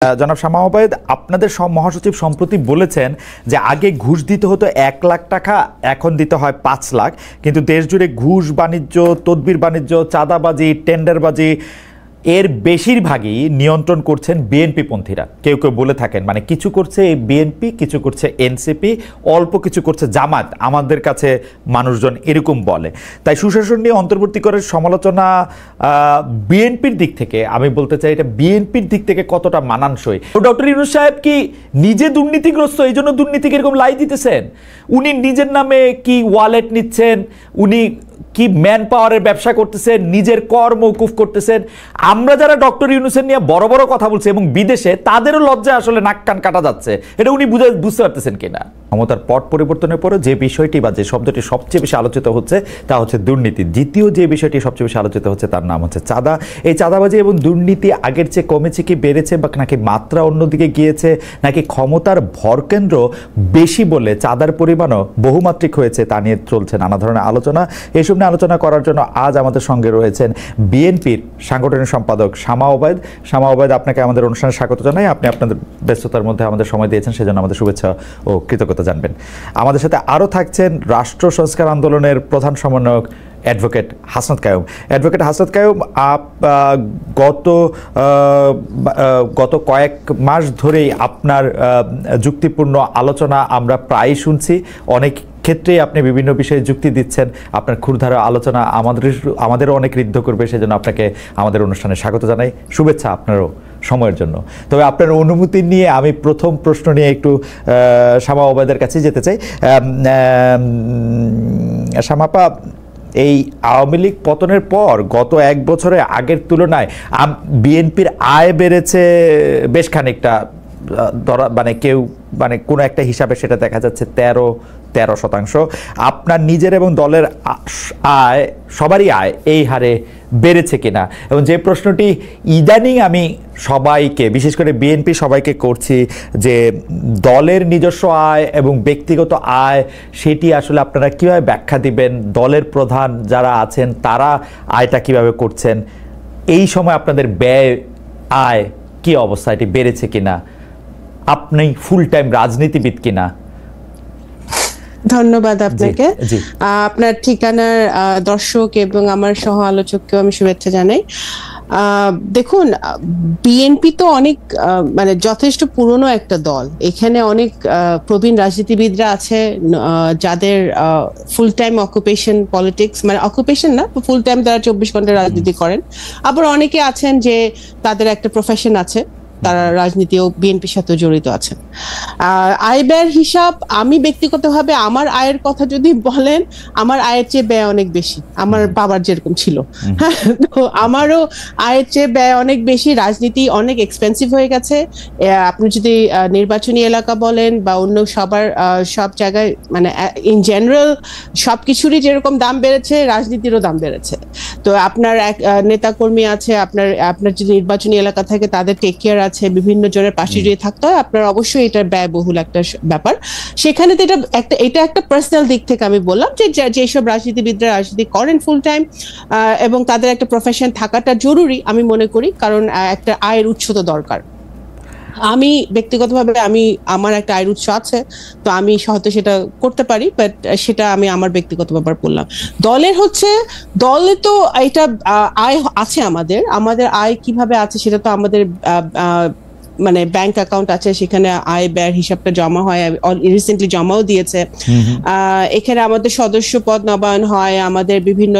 জনাব শামা ওবায়েদ, আপনাদের মহাসচিব সম্প্রতি বলেছেন যে আগে ঘুষ দিতে হতো 1 লাখ টাকা, এখন দিতে হয় 5 লাখ। কিন্তু দেশ জুড়ে ঘুষ বাণিজ্য, তদবির বাণিজ্য, চাঁদাবাজি, টেন্ডারবাজি এর বেশিরভাগই নিয়ন্ত্রণ করছেন বিএনপি পন্থীরা। কেউ কেউ বলে থাকেন মানে কিছু করছে বিএনপি, কিছু করছে এনসিপি, অল্প কিছু করছে জামাত, আমাদের কাছে মানুষজন এরকম বলে। তাই সুশাসন নিয়ে অন্তর্বর্তীকালের সমালোচনা বিএনপির দিক থেকে, আমি বলতে চাই এটা বিএনপির দিক থেকে কতটা মানানসই। ডক্টর ইউনূস সাহেব কি নিজে দুর্নীতিগ্রস্ত, এই জন্য দুর্নীতিকে এরকম লাই দিতেছেন? উনি নিজের নামে কি ওয়ালেট নিচ্ছেন, উনি কি ম্যান পাওয়ারের ব্যবসা করতেছেন, নিজের কর মওকুফ করতেছেন। আমরা যারা ডক্টর ইউনূসের নিয়ে বড় বড় কথা বলছি এবং বিদেশে, তাদেরও লজ্জায় আসলে নাক কান কাটা যাচ্ছে। এটা উনি বুঝতে পারতেছেন কিনা? ক্ষমতার পট পরিবর্তনের পরে যে বিষয়টি বা যে শব্দটি সবচেয়ে বেশি আলোচিত হচ্ছে তা হচ্ছে দুর্নীতি। দ্বিতীয় যে বিষয়টি সবচেয়ে বেশি আলোচিত হচ্ছে তার নাম হচ্ছে চাঁদা। এই চাঁদাবাজি এবং দুর্নীতি আগের চেয়ে কমেছে কি বেড়েছে, বা নাকি মাত্রা অন্যদিকে গিয়েছে, নাকি ক্ষমতার ভরকেন্দ্র বেশি বলে চাঁদার পরিমাণও বহুমাত্রিক হয়েছে, তা নিয়ে চলছে নানা ধরনের আলোচনা। এইসব নিয়ে আলোচনা করার জন্য আজ আমাদের সঙ্গে রয়েছেন বিএনপির সাংগঠনিক সম্পাদক শামা ওবায়েদ। শামা ওবায়েদ, আপনাকে আমাদের অনুষ্ঠানে স্বাগত জানাই। আপনি আপনাদের ব্যস্ততার মধ্যে আমাদের সময় দিয়েছেন, সেজন্য আমাদের শুভেচ্ছা ও কৃতজ্ঞতা জানবেন। আমাদের সাথে আরও থাকছেন রাষ্ট্র সংস্কার আন্দোলনের প্রধান সমন্বয়ক অ্যাডভোকেট হাসনাত কাইয়ুম। অ্যাডভোকেট হাসনাত কাইয়ুম, গত কয়েক মাস ধরেই আপনার যুক্তিপূর্ণ আলোচনা আমরা প্রায়ই শুনছি। অনেক ক্ষেত্রেই আপনি বিভিন্ন বিষয়ে যুক্তি দিচ্ছেন। আপনার ক্ষুরধারা আলোচনা আমাদেরও অনেক ঋদ্ধ করবে, সেজন্য আপনাকে আমাদের অনুষ্ঠানে স্বাগত জানাই। শুভেচ্ছা আপনারও সময়ের জন্য। তবে আপনার অনুমতি নিয়ে আমি প্রথম প্রশ্ন নিয়ে একটু শামা ওবায়েদের কাছে যেতে চাই। শামাপা, এই আওয়ামী লীগ পতনের পর গত 1 বছরে আগের তুলনায় বিএনপির আয় বেড়েছে বেশ খানিকটা। মানে কোনো একটা হিসাবে সেটা দেখা যাচ্ছে 13%। আপনার নিজের এবং দলের আয়, সবারই আয় এই হারে বেড়েছে কিনা? এবং যে প্রশ্নটি ইদানিং আমি সবাইকে, বিশেষ করে বিএনপি সবাইকে করছি, যে দলের নিজস্ব আয় এবং ব্যক্তিগত আয়, সেটি আসলে আপনারা কীভাবে ব্যাখ্যা দিবেন? দলের প্রধান যারা আছেন তারা আয়টা কিভাবে করছেন? এই সময় আপনাদের ব্যয়, আয় কি অবস্থা, এটি বেড়েছে কিনা? আপনি ফুল টাইম রাজনীতিবিদ কিনা? ধন্যবাদ আপনাকে। আপনার ঠিকানার দর্শক এবং আমার সহ আলোচককেও আমি শুভেচ্ছা জানাই। দেখুন, বিএনপি তো অনেক মানে যথেষ্ট পুরনো একটা দল। এখানে অনেক প্রবীণ রাজনীতিবিদরা আছে যাদের ফুল টাইম অকুপেশন পলিটিক্স, মানে অকুপেশন না, ফুল টাইম তারা 24 ঘন্টা রাজনীতি করেন। আবার অনেকে আছেন যে তাদের একটা প্রফেশন আছে, তারা রাজনীতি ও বিএনপির সাথে জড়িত আছেন। আয় ব্যয়ের হিসাব, আমি ব্যক্তিগতভাবে আমার আয়ের কথা যদি বলেন, আমার আয়ের চেয়ে ব্যয় অনেক বেশি। আমার বাবার যেরকম ছিল, হ্যাঁ, তো আমারও আয়ের চেয়ে ব্যয় অনেক বেশি। রাজনীতি অনেক এক্সপেন্সিভ হয়ে গেছে। আপনি যদি নির্বাচনী এলাকা বলেন বা অন্য সব জায়গায়, মানে ইন জেনারেল সবকিছুরই যেরকম দাম বেড়েছে, রাজনীতিরও দাম বেড়েছে। তো আপনার নেতাকর্মী আছে, আপনার যদি নির্বাচনী এলাকা থাকে, তাদের টেক কেয়ার আছে, বিভিন্ন জনের পাশে যদি থাকতে হয়, আপনার অবশ্যই এটা ব্যয়বহুল একটা ব্যাপার। সেখানে তো এটা একটা পার্সোনাল দিক থেকে আমি বললাম যে যেসব রাজনীতিবিদরা রাজনীতি করেন ফুল টাইম এবং তাদের একটা প্রফেশন থাকাটা জরুরি আমি মনে করি, কারণ একটা আয়ের উৎস তো দরকার। আমি ব্যক্তিগতভাবে আমার একটা আয়ের উৎস আছে, তো আমি হয়তো সেটা করতে পারি, বাট সেটা আমি আমার ব্যক্তিগত ব্যাপার বললাম। দলে তো এটা আয় আছে, আমাদের আয় কিভাবে আছে সেটা তো আমাদের মানে ব্যাংক অ্যাকাউন্ট আছে, সেখানে আয় ব্যয়ের হিসাবটা জমা হয়, রিসেন্টলি জমাও দিয়েছে। এখানে আমাদের সদস্য পদ নবায়ন হয়, আমাদের বিভিন্ন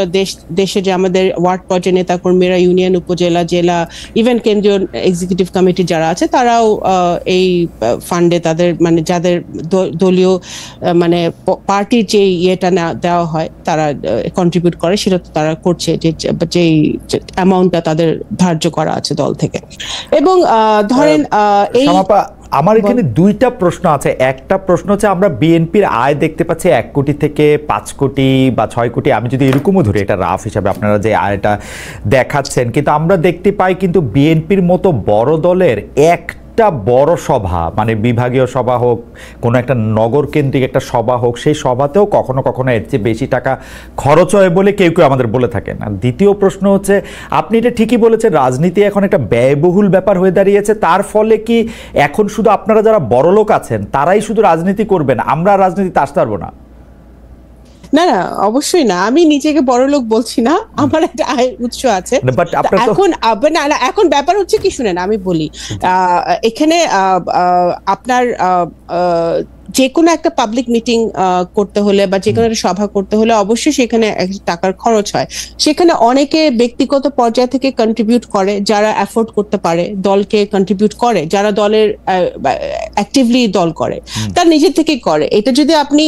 দেশে যে আমাদের ওয়ার্ড পর্যায়ে নেতাকর্মীরা, ইউনিয়ন, উপজেলা, জেলা, ইভেন কেন্দ্রীয় এক্সিকিউটিভ কমিটি যারা আছে, তারাও এই ফান্ডে তাদের, মানে যাদের দলীয় মানে পার্টির যে ইয়েটা দেওয়া হয়, তারা কন্ট্রিবিউট করে, সেটা তো তারা করছে, যে অ্যামাউন্টটা তাদের ধার্য করা আছে দল থেকে। এবং ধরেন আমার এখানে 2টা প্রশ্ন আছে। একটা প্রশ্ন হচ্ছে, আমরা বিএনপির আয় দেখতে পাচ্ছি 1 কোটি থেকে 5 কোটি বা 6 কোটি, আমি যদি এরকমও ধরি, এটা রাফ হিসাবে আপনারা যে আয়টা দেখাচ্ছেন, কিন্তু আমরা দেখতে পাই কিন্তু বিএনপির মতো বড় দলের একটা বড় সভা, মানে বিভাগীয় সভা হোক, কোনো একটা নগর কেন্দ্রিক একটা সভা হোক, সেই সভাতেও কখনো কখনো এর চেয়ে বেশি টাকা খরচ হয় বলে কেউ কেউ আমাদের বলে থাকেন। আর দ্বিতীয় প্রশ্ন হচ্ছে, আপনি এটা ঠিকই বলেছেন, রাজনীতি এখন একটা ব্যয়বহুল ব্যাপার হয়ে দাঁড়িয়েছে। তার ফলে কি এখন শুধু আপনারা যারা বড় লোক আছেন তারাই শুধু রাজনীতি করবেন, আমরা রাজনীতিতে আসতে পারবো না? না না, অবশ্যই না। আমি নিজেকে বড় লোক বলছি না, আমার একটা আয়ের উৎস আছে। এখন না না, এখন ব্যাপার হচ্ছে কি, শুনেন আমি বলি। এখানে আপনার যে কোনো একটা পাবলিক মিটিং করতে হলে বা যে কোনো একটা সভা করতে হলে অবশ্যই সেখানে টাকার খরচ হয়। সেখানে অনেকে ব্যক্তিগত পর্যায় থেকে কন্ট্রিবিউট করে, যারা অ্যাফোর্ড করতে পারে দলকে কন্ট্রিবিউট করে, যারা দলের অ্যাক্টিভলি দল করে, তার নিজের থেকেই করে। এটা যদি আপনি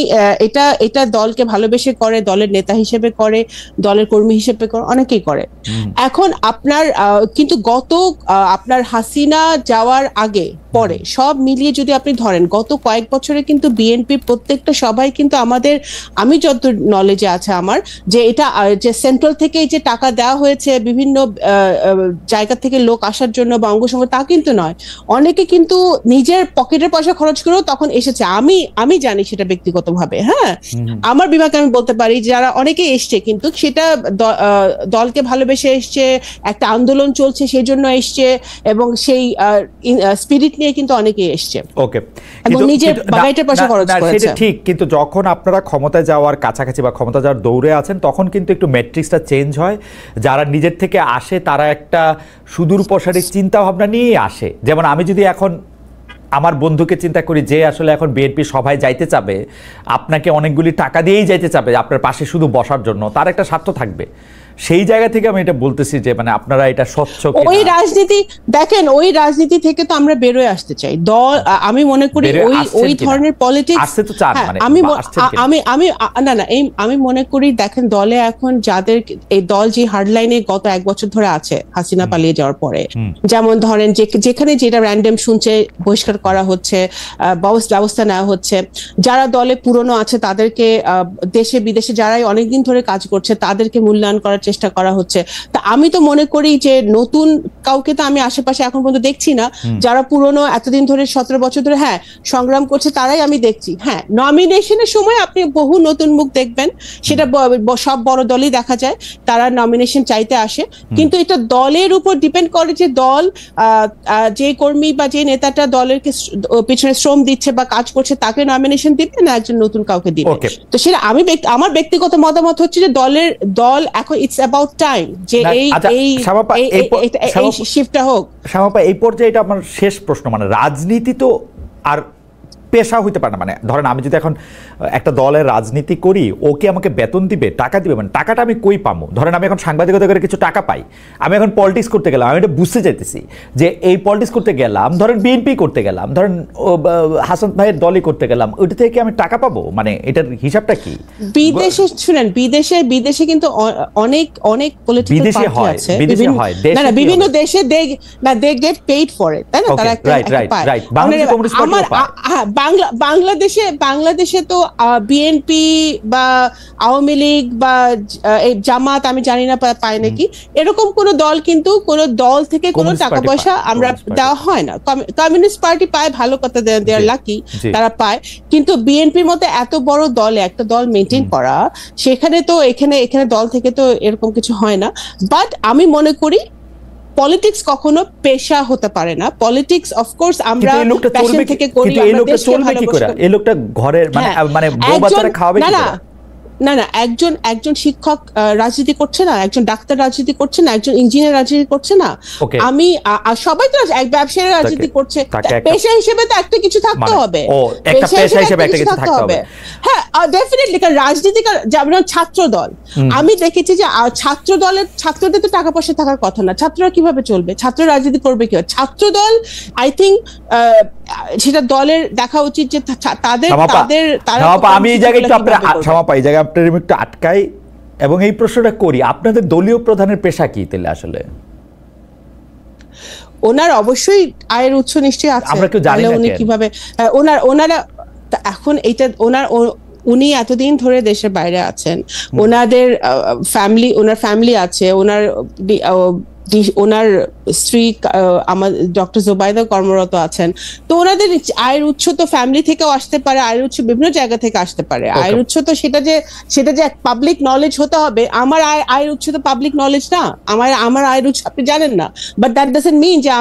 এটা দলকে ভালোবেসে করে, দলের নেতা হিসেবে করে, দলের কর্মী হিসেবে করে, অনেকেই করে। এখন আপনার কিন্তু আপনার হাসিনা যাওয়ার আগে পরে সব মিলিয়ে যদি আপনি ধরেন, গত কয়েক বছরে কিন্তু বিএনপি প্রত্যেকটা সবাই কিন্তু আমি যত নলেজে আছে আমার, যে এটা যে সেন্ট্রাল থেকে যে টাকা দেওয়া হয়েছে বিভিন্ন জায়গা থেকে লোক আসার জন্য বা অঙ্গসঙ্গ, তা কিন্তু নয়। অনেকে কিন্তু নিজের পকেটের পয়সা খরচ করেও তখন এসেছে। আমি জানি সেটা ব্যক্তিগতভাবে। হ্যাঁ, আমার বিভাগে আমি বলতে পারি যারা অনেকে এসছে, কিন্তু সেটা দলকে ভালোবেসে এসছে, একটা আন্দোলন চলছে সেই জন্য এসছে, এবং সেই স্পিরিট নিয়ে কিন্তু অনেকে এসছে। ওকে, এবং নিজের বাগাইটের পয়সা খরচ করেছে। সেটা ঠিক, কিন্তু যখন আপনারা ক্ষমতায় যাওয়ার কাছাকাছি বা ক্ষমতা যাওয়ার দৌড়ে আছেন, তখন কিন্তু একটু ম্যাট্রিক্সটা চেঞ্জ হয়। যারা নিজের থেকে আসে তারা একটা সুদূর প্রসারী চিন্তা ভাবনা নিয়েই আসে। যেমন আমি যদি এখন আমার বন্ধুকে চিন্তা করি যে আসলে এখন বিএনপি সভায় যাইতে চাবে, আপনাকে অনেকগুলি টাকা দিয়েই যাইতে চাবে আপনার পাশে শুধু বসার জন্য, তার একটা স্বার্থ থাকবে। সেই জায়গা থেকে আমি এটা বলতেছি যে মানে আপনারা এটা স্বচ্ছ, ওই রাজনীতি দেখেন, ওই রাজনীতি থেকে তো আমরা বেরোয় আসতে চাই। আমি মনে করি ওই ধরনের পলিটিক্স আসতে তো চান, মানে আমি মনে করি, দেখেন দলে এখন যাদের এই দল যে হার্ডলাইনে গত 1 বছর ধরে আছে হাসিনা পালিয়ে যাওয়ার পরে, যেমন ধরেন যেখানে যেটা র্যান্ডম শুনছে বহিষ্কার করা হচ্ছে, ব্যবস্থা নেওয়া হচ্ছে। যারা দলে পুরনো আছে তাদেরকে দেশে বিদেশে যারাই অনেকদিন ধরে কাজ করছে তাদেরকে মূল্যায়ন করার চেষ্টা করা হচ্ছে। তা আমি তো মনে করি যে নতুন কাউকে তো আমি আশেপাশে এখন পর্যন্ত দেখছি না। যারা পুরনো এতদিন ধরে 17 বছর ধরে সংগ্রাম করছে তারাই আমি দেখছি। হ্যাঁ, নমিনেশনের সময় আপনি বহু নতুন মুখ দেখবেন, সেটা সব বড় দলই দেখা যায়, তারা নমিনেশন চাইতে আসে। কিন্তু এটা দলের উপর ডিপেন্ড করে যে দল যে কর্মী বা যে নেতাটা দলের পিছনে শ্রম দিচ্ছে বা কাজ করছে তাকে নমিনেশন দিবে না একজন নতুন কাউকে দিবে। তো সেটা আমার ব্যক্তিগত মতামত হচ্ছে যে দল এখন ইটস অ্যাবাউট টাইম যে এই শিফটটা হোক। শ্যামাপা, এই পর্যায়ে এটা আমার শেষ প্রশ্ন, মানে রাজনীতি তো আর পেশা হইতে পারে না। মানে ধরেন আমি যদি এখন একটা দলের রাজনীতি করি, ওকে আমাকে বেতন দিবে, টাকা দিবে, মানে টাকাটা আমি কই পাবো? ধরেন আমি এখন সাংবাদিকতা করে কিছু টাকা পাই, আমি এখন পলিটিক্স করতে গেলাম, আমি এটা বুঝতে চাইতেছি যে এই পলিটিক্স করতে গেলাম, ধরেন বিএনপি করতে গেলাম, ধরেন হাসান ভাইয়ের দলই করতে গেলাম, ওইটা থেকে আমি টাকা পাবো, মানে এটার হিসাবটা কি? বিদেশে শুনেন, বিদেশে কিন্তু অনেক পলিটিক্যাল পার্টি আছে, বিভিন্ন দেশে they get paid for it, তাই না? তারা বাংলাদেশে তো বিএনপি বা আওয়ামী লীগ বা জামাত, আমি জানি না পায় নাকি, এরকম কোন দল কিন্তু কোন দল থেকে কোনো টাকা পয়সা আমরা দেওয়া হয় না। কমিউনিস্ট পার্টি পায়, ভালো কথা, দেয়ার লাকি, তারা পায়। কিন্তু বিএনপির মতো এত বড় দলে একটা দল মেনটেন করা, সেখানে তো এখানে দল থেকে তো এরকম কিছু হয় না। বাট আমি মনে করি পলিটিক্স কখনো পেশা হতে পারে না। পলিটিক্স অফকোর্স আমরা প্যাশন থেকে করি, আমরা দেশকে ভালোবাসি। এই লোকটা ঘরের মানে বউ বাচ্চারা খাওয়াবে কি করে? না, একজন শিক্ষক রাজনীতি করছে না, একজন ডাক্তার রাজনীতি করছে না, একজন ইঞ্জিনিয়ার রাজনীতি করছে না, আমি সবাই তো এক ব্যবসায়ী রাজনীতি করছে। পেশা হিসেবে তো একটা কিছু থাকতে হবে, হ্যাঁ ডেফিনেটলি। কারণ রাজনীতি, যেমন ছাত্র দল, আমি দেখেছি যে ছাত্রদের তো টাকা পয়সা থাকার কথা না, ছাত্ররা কিভাবে চলবে, ছাত্র রাজনীতি করবে কিভাবে? ছাত্র দল আই থিঙ্ক সেটা দলের দেখা উচিত যে আমি এই জায়গায় একটু আটকাই এবং এই প্রশ্নটা করি, আপনাদের দলীয় প্রধানের পেশা কি তাহলে? আসলে ওনার অবশ্যই আয়ের উৎস নিশ্চয়ই আছে, আমরা কেউ জানি না উনি কিভাবে ওনারা এখন উনি এতদিন ধরে দেশের বাইরে আছেন, ওনার ফ্যামিলি আছে, ওনার ওনার স্ত্রী আমার ডক্টর জোবাইদা কর্মরত আছেন, তো ওনাদের আয়ের উৎস তো ফ্যামিলি থেকেও আসতে পারে, আয়ের উৎস বিভিন্ন জায়গা থেকে আসতে পারে। আয়ের উৎস তো সেটা যে পাবলিক নলেজ হতে হবে, আমার আয়ের উৎস তো পাবলিক নলেজ না, আমার আয়ের উৎস আপনি জানেন না, বাট দ্যাট ডাজন্ট মিন যে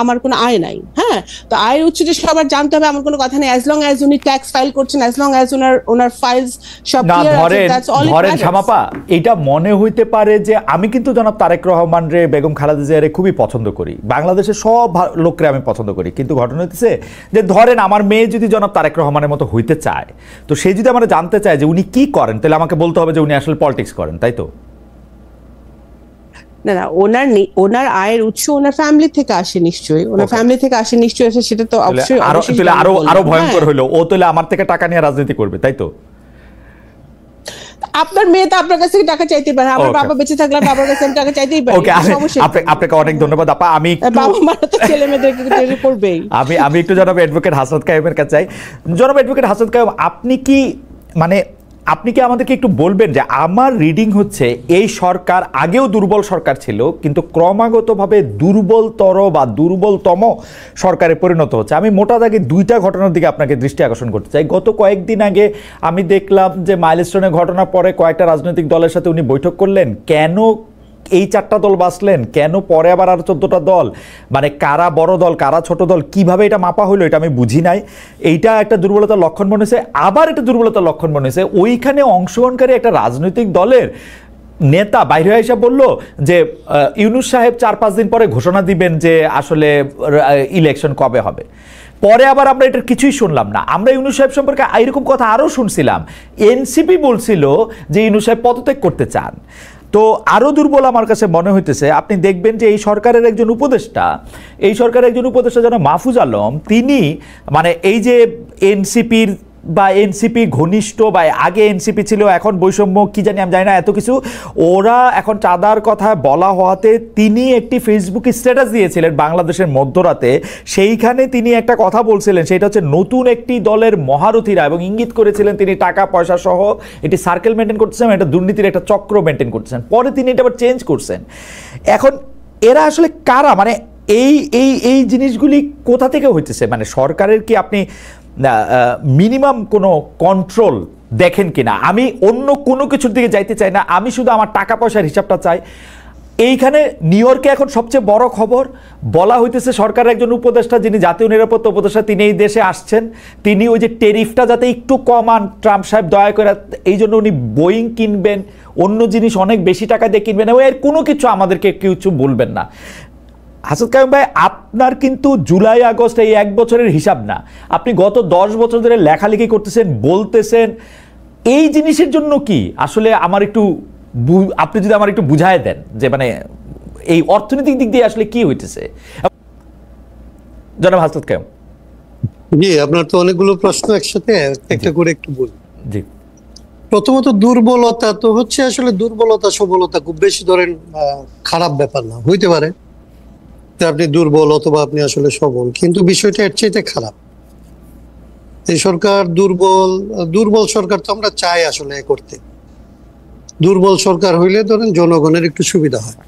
আমার কোনো আয় নাই। হ্যাঁ, তো আয়ের উৎস যে সবার জানতে হবে এমন কোনো কথা নেই, অ্যাজ লং অ্যাজ উনি ট্যাক্স ফাইল করছেন, অ্যাজ লং অ্যাজ ওনার ফাইলস সব ক্লিয়ার আছে, দ্যাটস অল। ধরেন শামাপা, এটা মনে হইতে পারে যে আমি কিন্তু জনাব তারেক রহমান রে, বেগম খালেদা জিয়ারে খুবই পছন্দ করি, বাংলাদেশের সব লোকরে আমি পছন্দ করি, কিন্তু ঘটনা হচ্ছে যে ধরেন আমার মেয়ে যদি জনাব তারেক রহমানের মতো হইতে চায়, তো সে যদি আমরা জানতে চায় যে উনি কি করেন, তাহলে আমাকে বলতে হবে যে উনি আসলে পলিটিক্স করেন, তাই তো? না না, ওনার আয়ের উৎস ওনার ফ্যামিলি থেকে আসে নিশ্চয়ই, ওনার ফ্যামিলি থেকে আসে নিশ্চয়ই, সেটা তো অবশ্যই। আরো ভয়ঙ্কর হলো, ও তাহলে আমার থেকে টাকা নিয়ে রাজনীতি করবে, তাই তো? আপনার মেয়ে তো আপনার কাছ থেকে টাকা চাইতে পারে, আমার বাবা বেঁচে থাকলে বাবার কাছে টাকা চাইতেই পারে। আপনাকে অনেক ধন্যবাদ আপা। আমি বাবা মারা তো ছেলে মেয়েদেরকে তৈরি করবেই। আমি একটু জনাব অ্যাডভোকেট হাসনাত কাইয়ুমের কাছে চাই। জনাব অ্যাডভোকেট হাসনাত কাইয়ুম, আপনি কি আমাদেরকে একটু বলবেন যে আমার রিডিং হচ্ছে এই সরকার আগেও দুর্বল সরকার ছিল, কিন্তু ক্রমাগতভাবে দুর্বলতর বা দুর্বলতম সরকারে পরিণত হচ্ছে। আমি মোটা দাগে দুইটা ঘটনার দিকে আপনাকে দৃষ্টি আকর্ষণ করতে চাই। গত কয়েকদিন আগে আমি দেখলাম যে মাইলস্টোনের ঘটনার পরে কয়েকটা রাজনৈতিক দলের সাথে উনি বৈঠক করলেন। কেন এই 4টা দল বাঁচলেন, কেন পরে আবার আর 14টা দল, মানে কারা বড় দল কারা ছোট দল, কিভাবে এটা মাপা হলো এটা আমি বুঝি নাই। এইটা একটা দুর্বলতার লক্ষণ মনে হয়েছে। আবার এটা দুর্বলতার লক্ষণ মনে হয়েছে ওইখানে অংশগ্রহণকারী একটা রাজনৈতিক দলের নেতা বাইরে এসে বলল যে ইউনূস সাহেব 4-5 দিন পরে ঘোষণা দিবেন যে আসলে ইলেকশন কবে হবে। পরে আবার আমরা এটার কিছুই শুনলাম না। আমরা ইউনূস সাহেব সম্পর্কে এরকম কথা আরও শুনছিলাম, এনসিপি বলছিল যে ইউনূস সাহেব পদত্যাগ করতে চান। তো আরও দুর্বল আমার কাছে মনে হইতেছে, আপনি দেখবেন যে এই সরকারের একজন উপদেষ্টা যেন মাহফুজ আলম, তিনি মানে এই যে এনসিপির বা এনসিপি ঘনিষ্ঠ বা আগে এনসিপি ছিল, এখন বৈষম্য কি জানি আমি জানি না এত কিছু, ওরা এখন চাঁদার কথা বলা হওয়াতে তিনি একটি ফেসবুকে স্ট্যাটাস দিয়েছিলেন বাংলাদেশের মধ্যরাতে। সেইখানে তিনি একটা কথা বলছিলেন, সেটা হচ্ছে নতুন একটি দলের মহারথীরা, এবং ইঙ্গিত করেছিলেন তিনি টাকা পয়সা সহ এটি সার্কেল মেনটেন করতেছেন, এটা দুর্নীতির একটা চক্র মেনটেন করতেছেন। পরে তিনি এটা আবার চেঞ্জ করছেন। এখন এরা আসলে কারা, মানে এই এই এই জিনিসগুলি কোথা থেকে হইতেছে? মানে সরকারের কি আপনি মিনিমাম কোনো কন্ট্রোল দেখেন কিনা? আমি অন্য কোনো কিছুর দিকে যাইতে চাই না, আমি শুধু আমার টাকা পয়সার হিসাবটা চাই। এইখানে নিউ ইয়র্কে এখন সবচেয়ে বড় খবর বলা হইতেছে, সরকারের একজন উপদেষ্টা যিনি জাতীয় নিরাপত্তা উপদেষ্টা, তিনি এই দেশে আসছেন, তিনি ওই যে টেরিফটা যাতে একটু কমান ট্রাম্প সাহেব দয়া করে, এই জন্য উনি বোয়িং কিনবেন, অন্য জিনিস অনেক বেশি টাকা দিয়ে কিনবেন, এবং এর কোনো কিছু আমাদেরকে কিছু বলবেন না। হাসনাত কাইয়ুম ভাই, আপনার কিন্তু জুলাই আগস্ট এই 1 বছরের হিসাব না, আপনি গত 10 বছর ধরে লেখালেখি করতেছেন, বলতেছেন, এই জিনিসের জন্য কি আসলে আপনি যদি আমার একটু বুঝায় দেন যে মানে এই অর্থনৈতিক দিক দিয়ে আসলে কি হইতেছে। জনাব হাসনাত কাইয়ুম। জি, আপনার তো অনেকগুলো প্রশ্ন একসাথে, একটা করে একটু বলি। জি, প্রথমত দুর্বলতা তো হচ্ছে, আসলে দুর্বলতা সবলতা খুব বেশি ধরেন খারাপ ব্যাপার না, হইতে পারে আপনি দুর্বল অথবা আপনি আসলে সবল, কিন্তু বিষয়টা এর চাইতে খারাপ। এই সরকার দুর্বল সরকার তো আমরা চাই আসলে করতে। দুর্বল সরকার হইলে ধরেন জনগণের একটু সুবিধা হয়।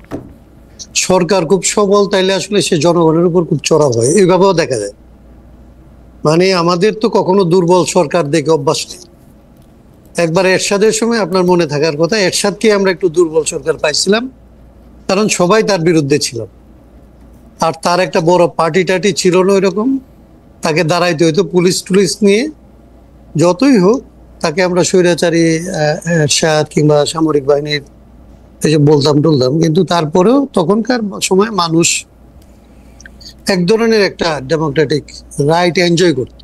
সরকার খুব সবল তাইলে আসলে সে জনগণের উপর খুব চড়াও হয়, এইভাবেও দেখা যায়। মানে আমাদের তো কখনো দুর্বল সরকার দেখে অভ্যাস নেই। একবার এরশাদের সময় আপনার মনে থাকার কথা, এরশাদকে আমরা একটু দুর্বল সরকার পাইছিলাম, কারণ সবাই তার বিরুদ্ধে ছিল, আর তার একটা বড় পার্টি টাটি ছিল না ওইরকম, তাকে দাঁড়াইতে হইতো পুলিশ টুলিশ নিয়ে। যতই হোক তাকে আমরা স্বৈরাচারী এরশাদ কিংবা সামরিক বাহিনীর এসব বলতাম টলতাম, কিন্তু তারপরেও তখনকার সময় মানুষ এক ধরনের একটা ডেমোক্রেটিক রাইট এনজয় করত।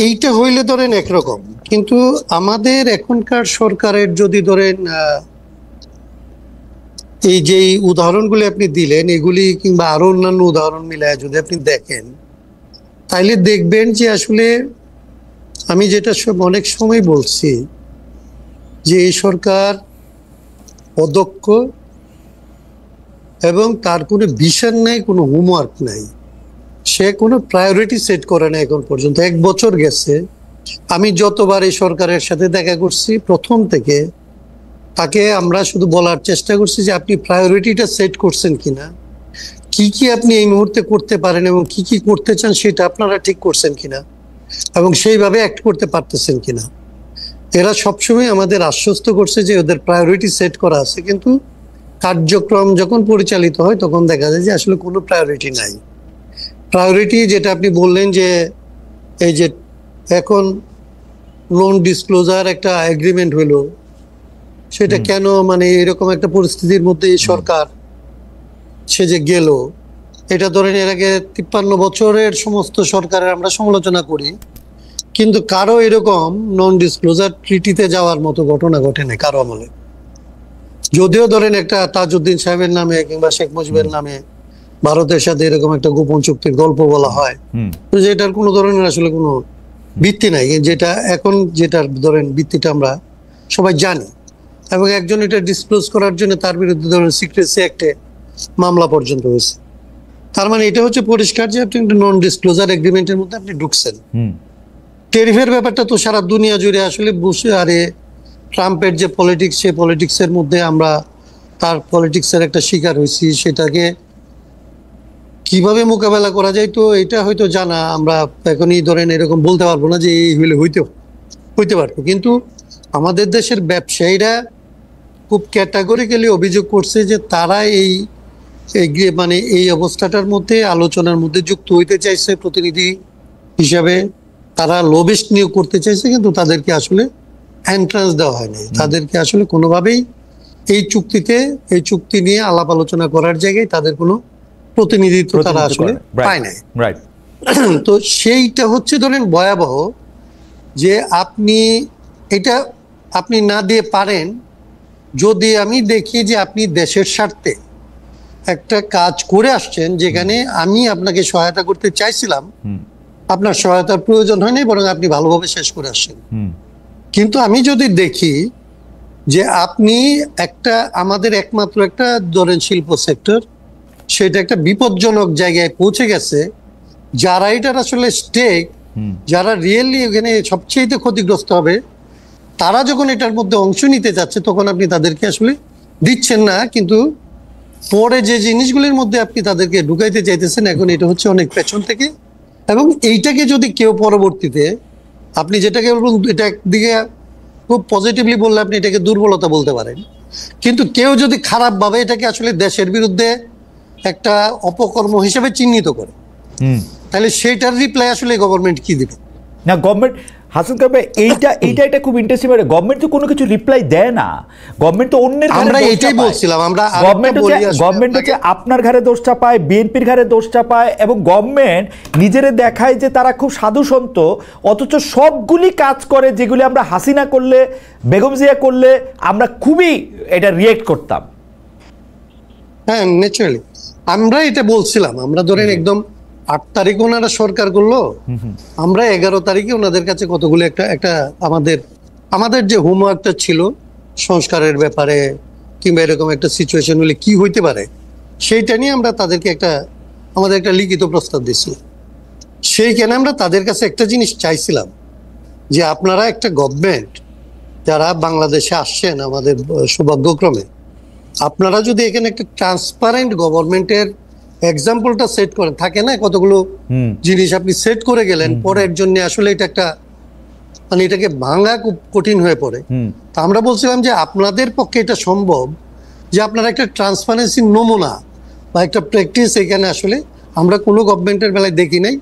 এইটা হইলে ধরেন একরকম, কিন্তু আমাদের এখনকার সরকারের যদি ধরেন এই যে উদাহরণগুলি আপনি দিলেন, এগুলি কিংবা আরো অন্যান্য উদাহরণ মিলায় যদি আপনি দেখেন, তাইলে দেখবেন যে আসলে আমি যেটা অনেক সময় বলছি যে এই সরকার অদক্ষ এবং তার কোনো ভিশন নাই, কোনো হোমওয়ার্ক নাই, সে কোনো প্রায়োরিটি সেট করে না এখন পর্যন্ত। 1 বছর গেছে, আমি যতবার এই সরকারের সাথে দেখা করছি প্রথম থেকে তাকে আমরা শুধু বলার চেষ্টা করছি যে আপনি প্রায়োরিটিটা সেট করছেন কিনা, কি কি আপনি এই মুহূর্তে করতে পারেন এবং কি কি করতে চান সেটা আপনারা ঠিক করছেন কিনা এবং সেইভাবে অ্যাক্ট করতে পারতেছেন কিনা। এরা সবসময় আমাদের আশ্বস্ত করছে যে ওদের প্রায়োরিটি সেট করা আছে, কিন্তু কার্যক্রম যখন পরিচালিত হয় তখন দেখা যায় যে আসলে কোনো প্রায়োরিটি নাই। প্রায়োরিটি যেটা আপনি বললেন যে এই যে এখন লোন ডিসক্লোজার একটা এগ্রিমেন্ট হলো, সেটা কেন মানে এরকম একটা পরিস্থিতির মধ্যে এই সরকার সে যে গেল, এটা ধরেন এর আগে 53 বছরের সমস্ত সরকারের আমরা সমালোচনা করি, কিন্তু কারো এরকম নন ডিসক্লোজার ট্রিটিতে যাওয়ার মতো ঘটনা ঘটে নাই কারো আমলে। যদিও ধরেন একটা তাজউদ্দিন সাহেবের নামে কিংবা শেখ মুজিবের নামে ভারতের সাথে এরকম একটা গোপন চুক্তির গল্প বলা হয়, তো যেটার কোনো ধরনের আসলে কোনো ভিত্তি নাই, যেটা এখন যেটার ধরেন ভিত্তিটা আমরা সবাই জানি। এবং একজন এটা ডিসক্লোজ করার জন্য তার বিরুদ্ধে ধরেন সিক্রেসি অ্যাক্টে মামলা পর্যন্ত হয়েছে। তার মানে এটা হচ্ছে পরিষ্কার যে আপনি একটা নন ডিসক্লোজার এগ্রিমেন্টের মধ্যে আপনি ঢুকছেন। টেরিফের ব্যাপারটা তো সারা দুনিয়া জুড়ে আসলে বসে, আরে ট্রাম্পের যে পলিটিক্স, সেই পলিটিক্সের মধ্যে আমরা তার পলিটিক্সের একটা শিকার হয়েছি, সেটাকে কিভাবে মোকাবেলা করা যায় তো এটা হয়তো জানা, আমরা এখনই ধরেন এরকম বলতে পারবো না যে এই হইলে হইতে পারতো। কিন্তু আমাদের দেশের ব্যবসায়ীরা খুব ক্যাটাগরিক্যালি অভিযোগ করছে যে তারা এই মানে এই অবস্থাটার মধ্যে আলোচনার মধ্যে যুক্ত হইতে চাইছে প্রতিনিধি হিসাবে, তারা লবিস্ট নিয়োগ করতে চাইছে, কিন্তু তাদেরকে আসলে এন্ট্রান্স দেওয়া হয়নি। তাদেরকে আসলে কোনোভাবেই এই চুক্তি নিয়ে আলাপ আলোচনা করার জায়গায় তাদের কোনো প্রতিনিধিত্ব তারা আসলে পায় নাই। তো সেইটা হচ্ছে ধরেন ভয়াবহ, যে আপনি না দিয়ে পারেন। যদি আমি দেখি যে আপনি দেশের স্বার্থে একটা কাজ করে আসছেন, যেখানে আমি আপনাকে সহায়তা করতে চাইছিলাম, আপনার সহায়তার প্রয়োজন হয়নি, বরং আপনি ভালোভাবে শেষ করে আসছেন। কিন্তু আমি যদি দেখি যে আপনি আমাদের একমাত্র একটা ধরেন শিল্প সেক্টর, সেটা একটা বিপজ্জনক জায়গায় পৌঁছে গেছে, যারা এটার আসলে স্টেক, যারা রিয়েলি এখানে সবচেয়ে ক্ষতিগ্রস্ত হবে, তারা যখন এটার মধ্যে অংশ নিতে যাচ্ছে, তখন আপনি তাদেরকে আসলে দিচ্ছেন না, কিন্তু পরে যে জিনিসগুলির মধ্যে আপনি তাদেরকে ঢুকাইতে চাইতেছেন, এখন এটা হচ্ছে অনেক পেছন থেকে। এবং এইটাকে যদি কেউ পরবর্তীতে, আপনি যেটাকে বলবেন এটা একদিকে খুব পজিটিভলি বললে আপনি এটাকে দুর্বলতা বলতে পারেন, কিন্তু কেউ যদি খারাপভাবে এটাকে আসলে দেশের বিরুদ্ধে একটা অপকর্ম হিসেবে চিহ্নিত করে, তাহলে সেইটার রিপ্লাই আসলে গভর্নমেন্ট কি দিবে? না, গভর্নমেন্ট হাসান কাবে এইটা খুব ইন্টারেস্টিং। গভর্নমেন্ট তো কোনো কিছু রিপ্লাই দেয় না, গভর্নমেন্ট তো অন্যের আমরা এটাই বলছিলাম, গভর্নমেন্ট হচ্ছে আপনার ঘরে দোষ চাপায়, বিএনপির ঘরে দোষ চাপায়, এবং গভর্নমেন্ট নিজেরে দেখায় যে তারা খুব সাধু সন্ত, অথচ সবগুলি কাজ করে যেগুলি আমরা হাসিনা করলে, বেগম জিয়া করলে আমরা খুবই এটা রিয়েক্ট করতাম। হ্যাঁ, ন্যাচারালি আমরা এটা বলছিলাম। আমরা ধরেন একদম 8 তারিখ ওনারা সরকার করলো, আমরা 11 তারিখে ওনাদের কাছে কতগুলো একটা আমাদের যে হোমওয়ার্কটা ছিল সংস্কারের ব্যাপারে, কিংবা এরকম একটা সিচুয়েশন হলে কি হইতে পারে, সেইটা নিয়ে আমরা তাদেরকে আমাদের একটা লিখিত প্রস্তাব দিয়েছিলাম। সেইখানে আমরা তাদের কাছে একটা জিনিস চাইছিলাম, যে আপনারা একটা গভর্নমেন্ট যারা বাংলাদেশে আসছেন আমাদের সৌভাগ্যক্রমে, আপনারা যদি এখানে একটা ট্রান্সপারেন্ট গভর্নমেন্টের এক্সাম্পলটা সেট করেন, থাকে না কতগুলো জিনিস আপনি সেট করে গেলেন, পরের জন্য আসলে এটা একটা মানে এটাকে ভাঙা খুব কঠিন হয়ে পড়ে। তা আমরা বলছিলাম যে আপনাদের পক্ষে এটা সম্ভব, যে আপনারা একটা ট্রান্সপারেন্সির নমুনা বা একটা প্র্যাকটিস এখানে আসলে আমরা কোনো গভর্নমেন্টের বেলায় দেখি নাই,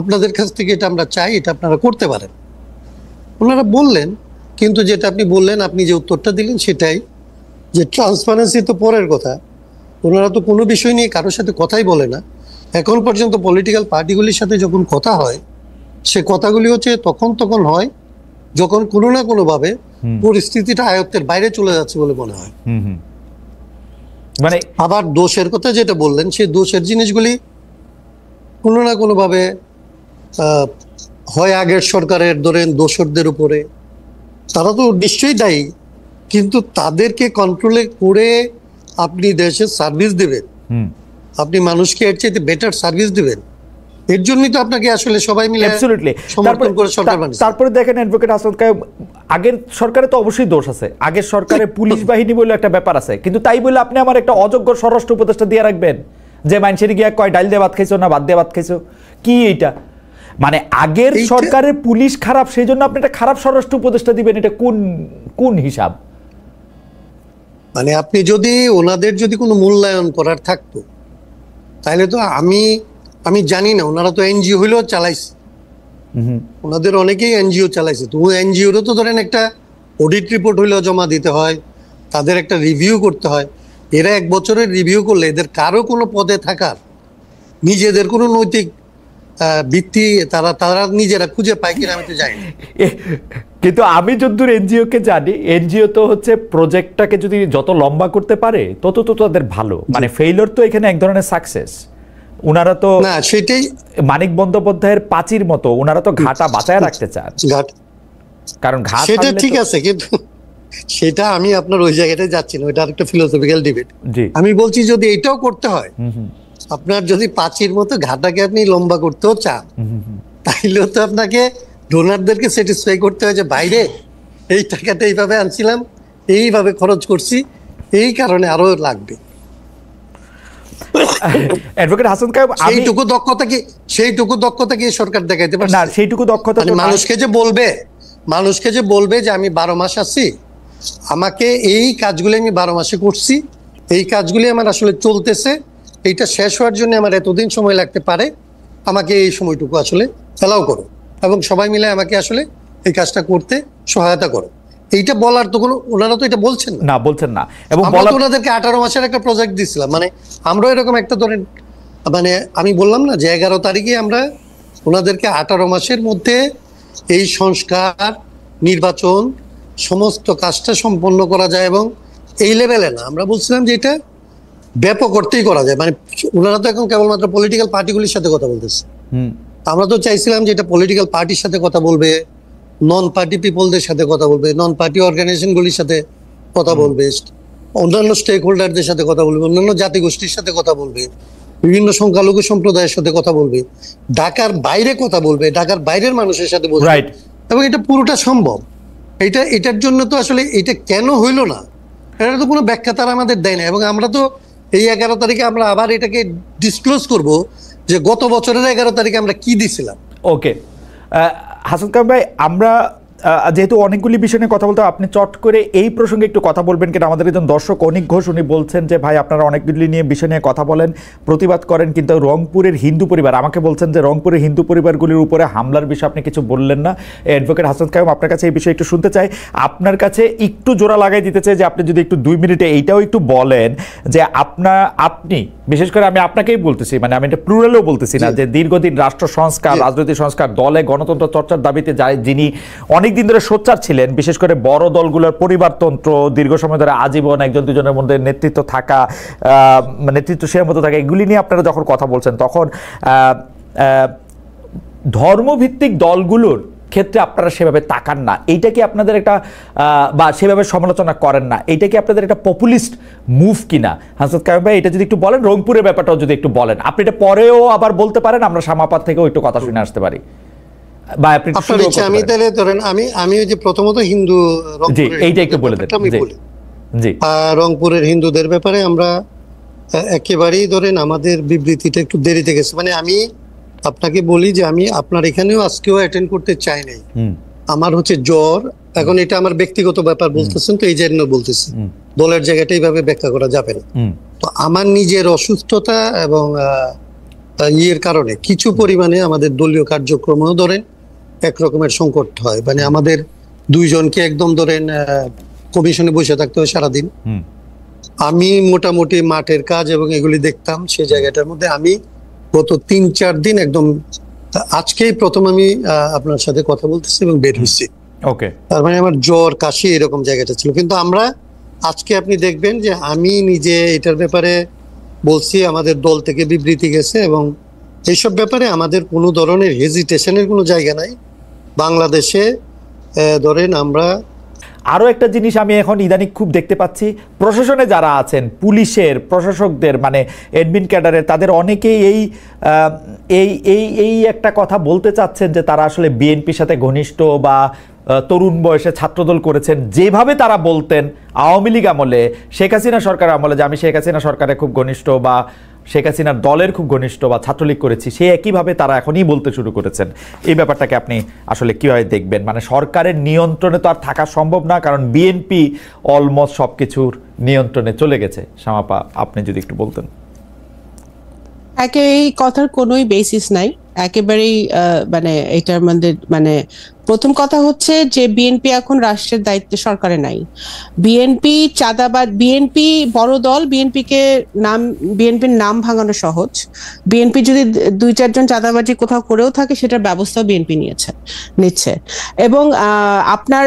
আপনাদের কাছ থেকে এটা আমরা চাই, এটা আপনারা করতে পারেন। ওনারা বললেন, কিন্তু যেটা আপনি বললেন, আপনি যে উত্তরটা দিলেন সেটাই, যে ট্রান্সপারেন্সি তো পরের কথা, ওনারা তো কোনো বিষয় নিয়ে কারোর সাথে কথাই বলে না। এখন পর্যন্ত পলিটিক্যাল পার্টিগুলির সাথে যখন কথা হয়, সে কথাগুলি হচ্ছে তখন হয় যখন কোনো না কোনোভাবে পরিস্থিতিটা আয়ত্তের বাইরে চলে যাচ্ছে বলে মনে হয়। মানে আবার দোষের কথা যেটা বললেন, সেই দোষের জিনিসগুলি কোনো না কোনোভাবে হয় আগের সরকারের ধরেন দোসরদের উপরে, তারা তো নিশ্চয়ই দায়ী, কিন্তু তাদেরকে কন্ট্রোলে করে আপনি দেশের সার্ভিস দেবেন, আপনি মানুষকে এর চাইতে বেটার সার্ভিস দেবেন, এর জন্যই তো আপনাকে আসলে সবাই মিলে অ্যাবসলিউটলি। সমর্থন করে সরকার বানিয়েছে। তারপরে দেখেন অ্যাডভোকেট হাসান কায়েম, আগের সরকারে তো অবশ্যই দোষ আছে, আগের সরকারে পুলিশ বাহিনী বলে একটা ব্যাপার আছে, কিন্তু তাই বলে আপনি আমার একটা অযোগ্য স্বরাষ্ট্র উপদেষ্টা দিয়ে রাখবেন যে মানুষের গিয়া কয় ডাল দিয়ে ভাত খাইছো না ভাত দিয়ে ভাত খাইছো, কি এইটা? মানে আগের সরকারের পুলিশ খারাপ সেই জন্য আপনি একটা খারাপ স্বরাষ্ট্র উপদেষ্টা দিবেন, এটা কোন কোন হিসাব? মানে আপনি যদি ওনাদের যদি কোনো মূল্যায়ন করার থাকতো তাহলে তো আমি জানি না, ওনারা তো এনজিও হইলেও চালাইছে, ওনাদের অনেকেই এনজিও চালাইছে, তো এনজিওরও তো ধরেন একটা অডিট রিপোর্ট হইলেও জমা দিতে হয়, তাদের একটা রিভিউ করতে হয়। এরা 1 বছরের রিভিউ করলে এদের কারো কোনো পদে থাকার নিজেদের কোনো নৈতিক ভিত্তি তারা নিজেরা খুঁজে পায় কিনা আমি তো জানি না। কিন্তু আমি যতদূর এনজিও কে জানি, এনজিও তো হচ্ছে প্রজেক্টটাকে যদি যত লম্বা করতে পারে তত তো তাদের ভালো, মানে ফেইলিওর তো এখানে এক ধরনের সাকসেস। ওনারা তো না সেটাই মানিক বন্দ্যোপাধ্যায়ের পাঁচির মতো, ওনারা তো ঘাটা বাঁচায় রাখতে চান, কারণ ঘাট সেটা ঠিক আছে, কিন্তু সেটা আমি আপনার ওই জায়গাটায় যাচ্ছি না, ওইটা আরেকটা ফিলোসফিক্যাল ডিবেট। আমি বলছি যদি এটাও করতে হয়, আপনার যদি পাঁচির মতো ঘাটাকে আপনি লম্বা করতেও চান, তাইলেও তো আপনাকে ডোনারদেরকে স্যাটিসফাই করতে হয় যে বাইরে এই টাকাটা এইভাবে আনছিলাম, এইভাবে খরচ করছি, এই কারণে আরো লাগবে। অ্যাডভোকেট হাসান কায়েম, সেইটুকু দক্ষতা কি সরকার দেখাইতে পারছে? না, সেইটুকু দক্ষতা তো মানুষকে যে বলবে যে আমি 12 মাস আছি, আমাকে এই কাজগুলি আমি 12 মাসে করছি, এই কাজগুলি আমার আসলে চলতেছে, এইটা শেষ হওয়ার জন্য আমার এতদিন সময় লাগতে পারে, আমাকে এই সময়টুকু আসলে অ্যালাউ করো এবং সবাই মিলে আমাকে আসলে এই কাজটা করতে সহায়তা করো, এইটা বলার তো কোনো, ওনারা তো এটা বলছেন না, বলছেন না। এবং ওনাদেরকে 18 মাসের একটা প্রজেক্ট দিছিলাম, মানে আমরা এরকম একটা ধরেন, মানে আমি বললাম না যে 11 তারিখে আমরা ওনাদেরকে 18 মাসের মধ্যে এই সংস্কার, নির্বাচন, সমস্ত কাজটা সম্পন্ন করা যায়, এবং এই লেভেলে না, আমরা বলছিলাম যে এটা ব্যাপক অর্থেই করা যায়। মানে ওনারা তো এখন কেবলমাত্র পলিটিক্যাল পার্টিগুলির সাথে কথা বলতেছে, আমরা তো চাইছিলাম যে এটা পলিটিক্যাল পার্টির সাথে কথা বলবে, নন পার্টি পিপলদের সাথে কথা বলবে, নন পার্টি অর্গানাইজেশনগুলির সাথে কথা বলবে, অন্যান্য স্টেক হোল্ডারদের সাথে কথা বলবে, অন্যান্য জাতিগোষ্ঠীর সাথে কথা বলবে, বিভিন্ন সংখ্যালঘু সম্প্রদায়ের সাথে কথা বলবে, ঢাকার বাইরে কথা বলবে, ঢাকার বাইরের মানুষের সাথে বলবে, এবং এটা পুরোটা সম্ভব। এটার জন্য তো আসলে এটা কেন হইলো না, এটা তো কোনো ব্যাখ্যা তারা আমাদের দেয় না, এবং আমরা তো এই 11 তারিখে আমরা আবার এটাকে ডিসক্লোজ করব যে গত বছরের 11 তারিখে আমরা কি দিছিলাম। ওকে হাসান কায়েম ভাই, আমরা যেহেতু অনেকগুলি বিষয় নিয়ে কথা বলতে, আপনি চট করে এই প্রসঙ্গে একটু কথা বলবেন কিনা? আমাদের একজন দর্শক অনিক ঘোষ, উনি বলছেন যে ভাই আপনারা অনেকগুলি নিয়ে বিষয় নিয়ে কথা বলেন, প্রতিবাদ করেন, কিন্তু রংপুরের হিন্দু পরিবার, আমাকে বলছেন যে রংপুরের হিন্দু পরিবারগুলির উপরে হামলার বিষয়ে আপনি কিছু বললেন না। অ্যাডভোকেট হাসান কায়েম, আপনার কাছে এই বিষয়ে একটু শুনতে চাই, আপনার কাছে একটু জোড়া লাগাই দিতে চাই যে আপনি যদি একটু 2 মিনিটে এইটাও একটু বলেন যে আপনি বিশেষ করে, আমি আপনাকেই বলতেছি, মানে আমি এটা প্লুরালেও বলতেছি না, যে দীর্ঘদিন রাষ্ট্র সংস্কার, রাজনৈতিক সংস্কার, দলে গণতন্ত্র চর্চার দাবিতে যিনি অনেকদিন ধরে সোচ্চার ছিলেন, বিশেষ করে বড় দলগুলোর পরিবারতন্ত্র, দীর্ঘ সময় ধরে আজীবন একজন দুজনের মধ্যে নেতৃত্ব থাকা, নেতৃত্বশীলের মতো থাকা, এগুলি নিয়ে আপনারা যখন কথা বলছেন, তখন ধর্মভিত্তিক দলগুলোর ক্ষেত্রে আপনারা সেভাবে তাকান না, এইটা কি আপনাদের একটা বা সেভাবে সমালোচনা করেন না, এইটা কি আপনাদের একটা পপুলিস্ট মুভ কিনা? হাসান কায়েম ভাই, এটা যদি একটু বলেন, রংপুরের ব্যাপারটাও যদি একটু বলেন, আপনি এটা পরেও আবার বলতে পারেন, আমরা সামাপাত থেকেও একটু কথা শুনে আসতে পারি। আমি তাহলে ধরেন আমি ওই যে প্রথমত হিন্দু, এইটা একটু বলে দেন। রংপুরের হিন্দুদের ব্যাপারে আমরা একেবারেই ধরেন আমাদের বিবৃতিটা একটু দেরিতে গেছে, মানে আমি আপনাকে বলি যে আমি আপনার এখানেও আজকেও অ্যাটেন্ড করতে চাই নাই, আমার হচ্ছে জ্বর, এখন এটা আমার ব্যক্তিগত ব্যাপার বলতেছেন তো এই জন্য বলতেছি, দলের জায়গাটা এইভাবে ব্যাখ্যা করা যাবে না। তো আমার নিজের অসুস্থতা এবং ইয়ের কারণে কিছু পরিমাণে আমাদের দলীয় কার্যক্রমও ধরেন একরকমের সংকট হয়, মানে আমাদের 2 জনকে একদম ধরেন কমিশনে বসে থাকতে হয় সারাদিন। আমি মোটামুটি মাঠের কাজ এবং এগুলি দেখতাম, সেই জায়গাটার মধ্যে আমি গত 3-4 দিন একদম, আজকেই প্রথম আমি আপনার সাথে কথা বলতেছি এবং বের হচ্ছি, তার মানে আমার জ্বর, কাশি এরকম জায়গাটা ছিল। কিন্তু আমরা আজকে আপনি দেখবেন যে আমি নিজে এটার ব্যাপারে বলছি, আমাদের দল থেকে বিবৃতি গেছে, এবং এইসব ব্যাপারে আমাদের কোনো ধরনের হেজিটেশনের কোনো জায়গা নাই। বাংলাদেশে ধরেন আমরা আরও একটা জিনিস আমি এখন ইদানিং খুব দেখতে পাচ্ছি, প্রশাসনে যারা আছেন, পুলিশের প্রশাসকদের মানে অ্যাডমিন ক্যাডারের, তাদের অনেকেই এই একটা কথা বলতে চাচ্ছেন যে তারা আসলে বিএনপির সাথে ঘনিষ্ঠ বা তরুণ বয়সে ছাত্রদল করেছেন, যেভাবে তারা বলতেন আওয়ামী লীগ আমলে, শেখ হাসিনা সরকার আমলে যে আমি শেখ হাসিনা সরকারের খুব ঘনিষ্ঠ বা শেখ হাসিনার দলের খুব ঘনিষ্ঠ বা ছাত্রলীগ করেছি, সে একইভাবে তারা এখনই বলতে শুরু করেছেন। এই ব্যাপারটাকে আপনি আসলে কীভাবে দেখবেন? মানে সরকারের নিয়ন্ত্রণে তো আর থাকা সম্ভব না, কারণ বিএনপি অলমোস্ট সব কিছুর নিয়ন্ত্রণে চলে গেছে। শামাপা, আপনি যদি একটু বলতেন। এই কথার কোনোই বেসিস নাই, একেবারেই মানে এটার মধ্যে মানে প্রথম কথা হচ্ছে যে বিএনপি এখন রাষ্ট্রের দায়িত্বে সরকারে নাই। বিএনপি চাঁদাবাদ, বিএনপি বড় দল, বিএনপির নাম ভাঙানো সহজ। বিএনপি যদি 2-4 জন চাঁদাবাজি কোথাও করেও থাকে সেটার ব্যবস্থা বিএনপি নিচ্ছে। এবং আপনার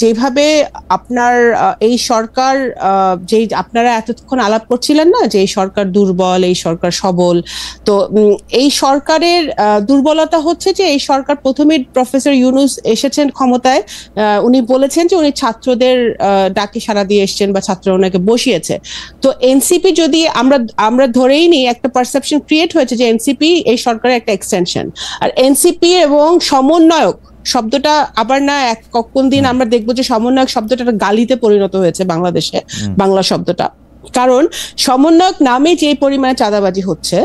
যেভাবে আপনার এই সরকার, যেই আপনারা এতক্ষণ আলাপ করছিলেন না যে এই সরকার দুর্বল, এই সরকার সবল, তো এই সরকারের দুর্বলতা হচ্ছে যে এই সরকার প্রথমে প্রফেসর ইউনূস এসেছেন ক্ষমতায়, উনি বলেছেন যে উনি ছাত্রদের ডাকে সাড়া দিয়ে এসছেন বা ছাত্ররা ওনাকে বসিয়েছে। তো এনসিপি যদি আমরা ধরেই নিই, একটা পারসেপশন ক্রিয়েট হয়েছে যে এনসিপি এই সরকারের একটা এক্সটেনশন, আর এনসিপি এবং সমন্বয়ক শব্দটা আবার না কোন দিন আমরা দেখবো যে সমন্বয়ক শব্দটা গালিতে পরিণত হয়েছে বাংলাদেশে, বাংলা শব্দটা। কারণ সমন্বয়ক নামে যে পরিমাণে চাঁদাবাজি হচ্ছে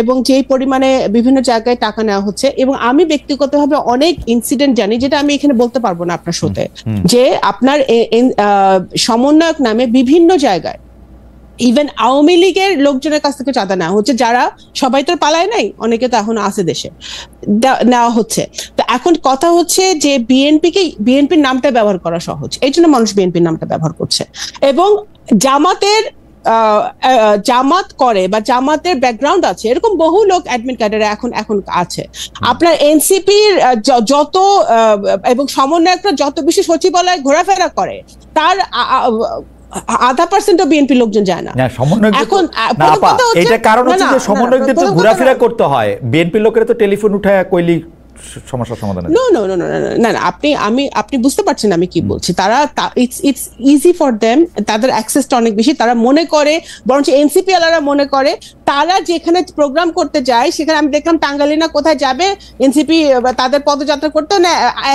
এবং যে পরিমাণে বিভিন্ন জায়গায় টাকা নেওয়া হচ্ছে, এবং আমি ব্যক্তিগতভাবে অনেক ইনসিডেন্ট জানি যেটা আমি এখানে বলতে পারবো না আপনার শোতে, যে আপনার সমন্বয়ক নামে বিভিন্ন জায়গায় ইভেন আওয়ামী লীগের লোকজনের কাছ থেকে চাঁদা নেওয়া হচ্ছে, যারা সবাই তো পালায় নাই, অনেকে তো এখন আছে দেশে, নেওয়া হচ্ছে। তো এখন কথা হচ্ছে যে বিএনপির নামটা ব্যবহার করা সহজ, এই জন্য মানুষ বিএনপির নামটা ব্যবহার করছে। এবং জামাত করে বা জামাতের ব্যাকগ্রাউন্ড আছে এরকম বহু লোক অ্যাডমিন ক্যাডারে এখন আছে। আপনার এনসিপির যত এবং সমন্বয়করা যত বেশি সচিবালয়ে ঘোরাফেরা করে, তার 0.5% বিএনপি লোকজন যায় না। এখন এটা কারণ হচ্ছে যে সমন্বয়কদের তো ঘোরাফেরা করতে হয়, বিএনপি লোকেরা তো টেলিফোন উঠায় কইলি সমস্যার সমাধান। না, আপনি বুঝতে পারছেন আমি কি বলছি। তারা ইটস ইজি ফর দেম, তাদের অ্যাক্সেসটা অনেক বেশি। তারা মনে করে, বরঞ্চ এনসিপি আলারা মনে করে তারা যেখানে প্রোগ্রাম করতে যায় সেখানে, আমি দেখলাম টাঙ্গাইলে না কোথায় যাবে এনসিপি তাদের পদযাত্রা করতে না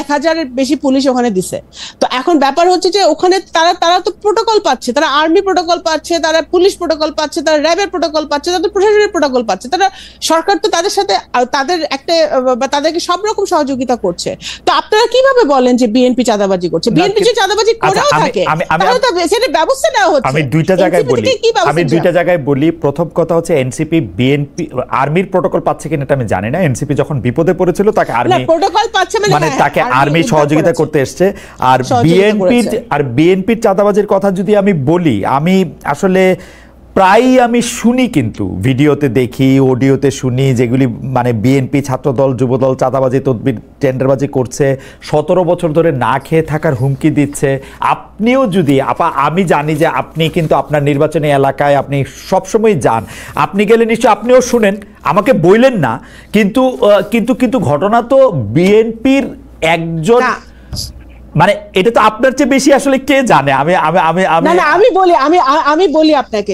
1000-এর বেশি পুলিশ ওখানে দিছে। তো এখন ব্যাপার হচ্ছে যে ওখানে তারা তো প্রোটোকল পাচ্ছে, তারা আর্মি প্রোটোকল পাচ্ছে, তারা পুলিশ প্রোটোকল পাচ্ছে, তারা র্যাবের প্রোটোকল পাচ্ছে, তাদের প্রশাসনের প্রোটোকল পাচ্ছে। তারা সরকার তো তাদের সাথে তাদের একটা তাদেরকে সব রকম সহযোগিতা করছে। তো আপনারা কিভাবে বলেন যে বিএনপি চাঁদাবাজি করছে? বিএনপি যে চাঁদাবাজি করেও থাকে তাহলে তো সেটা ব্যবস্থা নেওয়া হচ্ছে। আমি দুইটা জায়গায় বলি। প্রথম কথা হচ্ছে এনসিপি বিএনপি আর্মির প্রোটোকল পাচ্ছে কিনা এটা আমি জানি না। এনসিপি যখন বিপদে পড়েছিল তাকে আর্মি প্রোটোকল পাচ্ছে, মানে তাকে আর্মি সহযোগিতা করতে এসছে। আর বিএনপির চাঁদাবাজির কথা যদি আমি বলি, আমি আসলে প্রায়ই আমি শুনি, কিন্তু ভিডিওতে দেখি, অডিওতে শুনি, যেগুলি মানে বিএনপি ছাত্রদল যুবদল চাঁদাবাজি তদবির টেন্ডারবাজি করছে, 17 বছর ধরে না খেয়ে থাকার হুমকি দিচ্ছে। আপনিও যদি আমি জানি যে আপনি কিন্তু আপনার নির্বাচনী এলাকায় আপনি সবসময় যান, আপনি গেলে নিশ্চয় আপনিও শুনেন, আমাকে বললেন না, কিন্তু কিন্তু কিন্তু ঘটনা তো বিএনপির একজন, মানে এটা তো আপনার চেয়ে বেশি আসলে কে জানে? আমি বলি আপনাকে,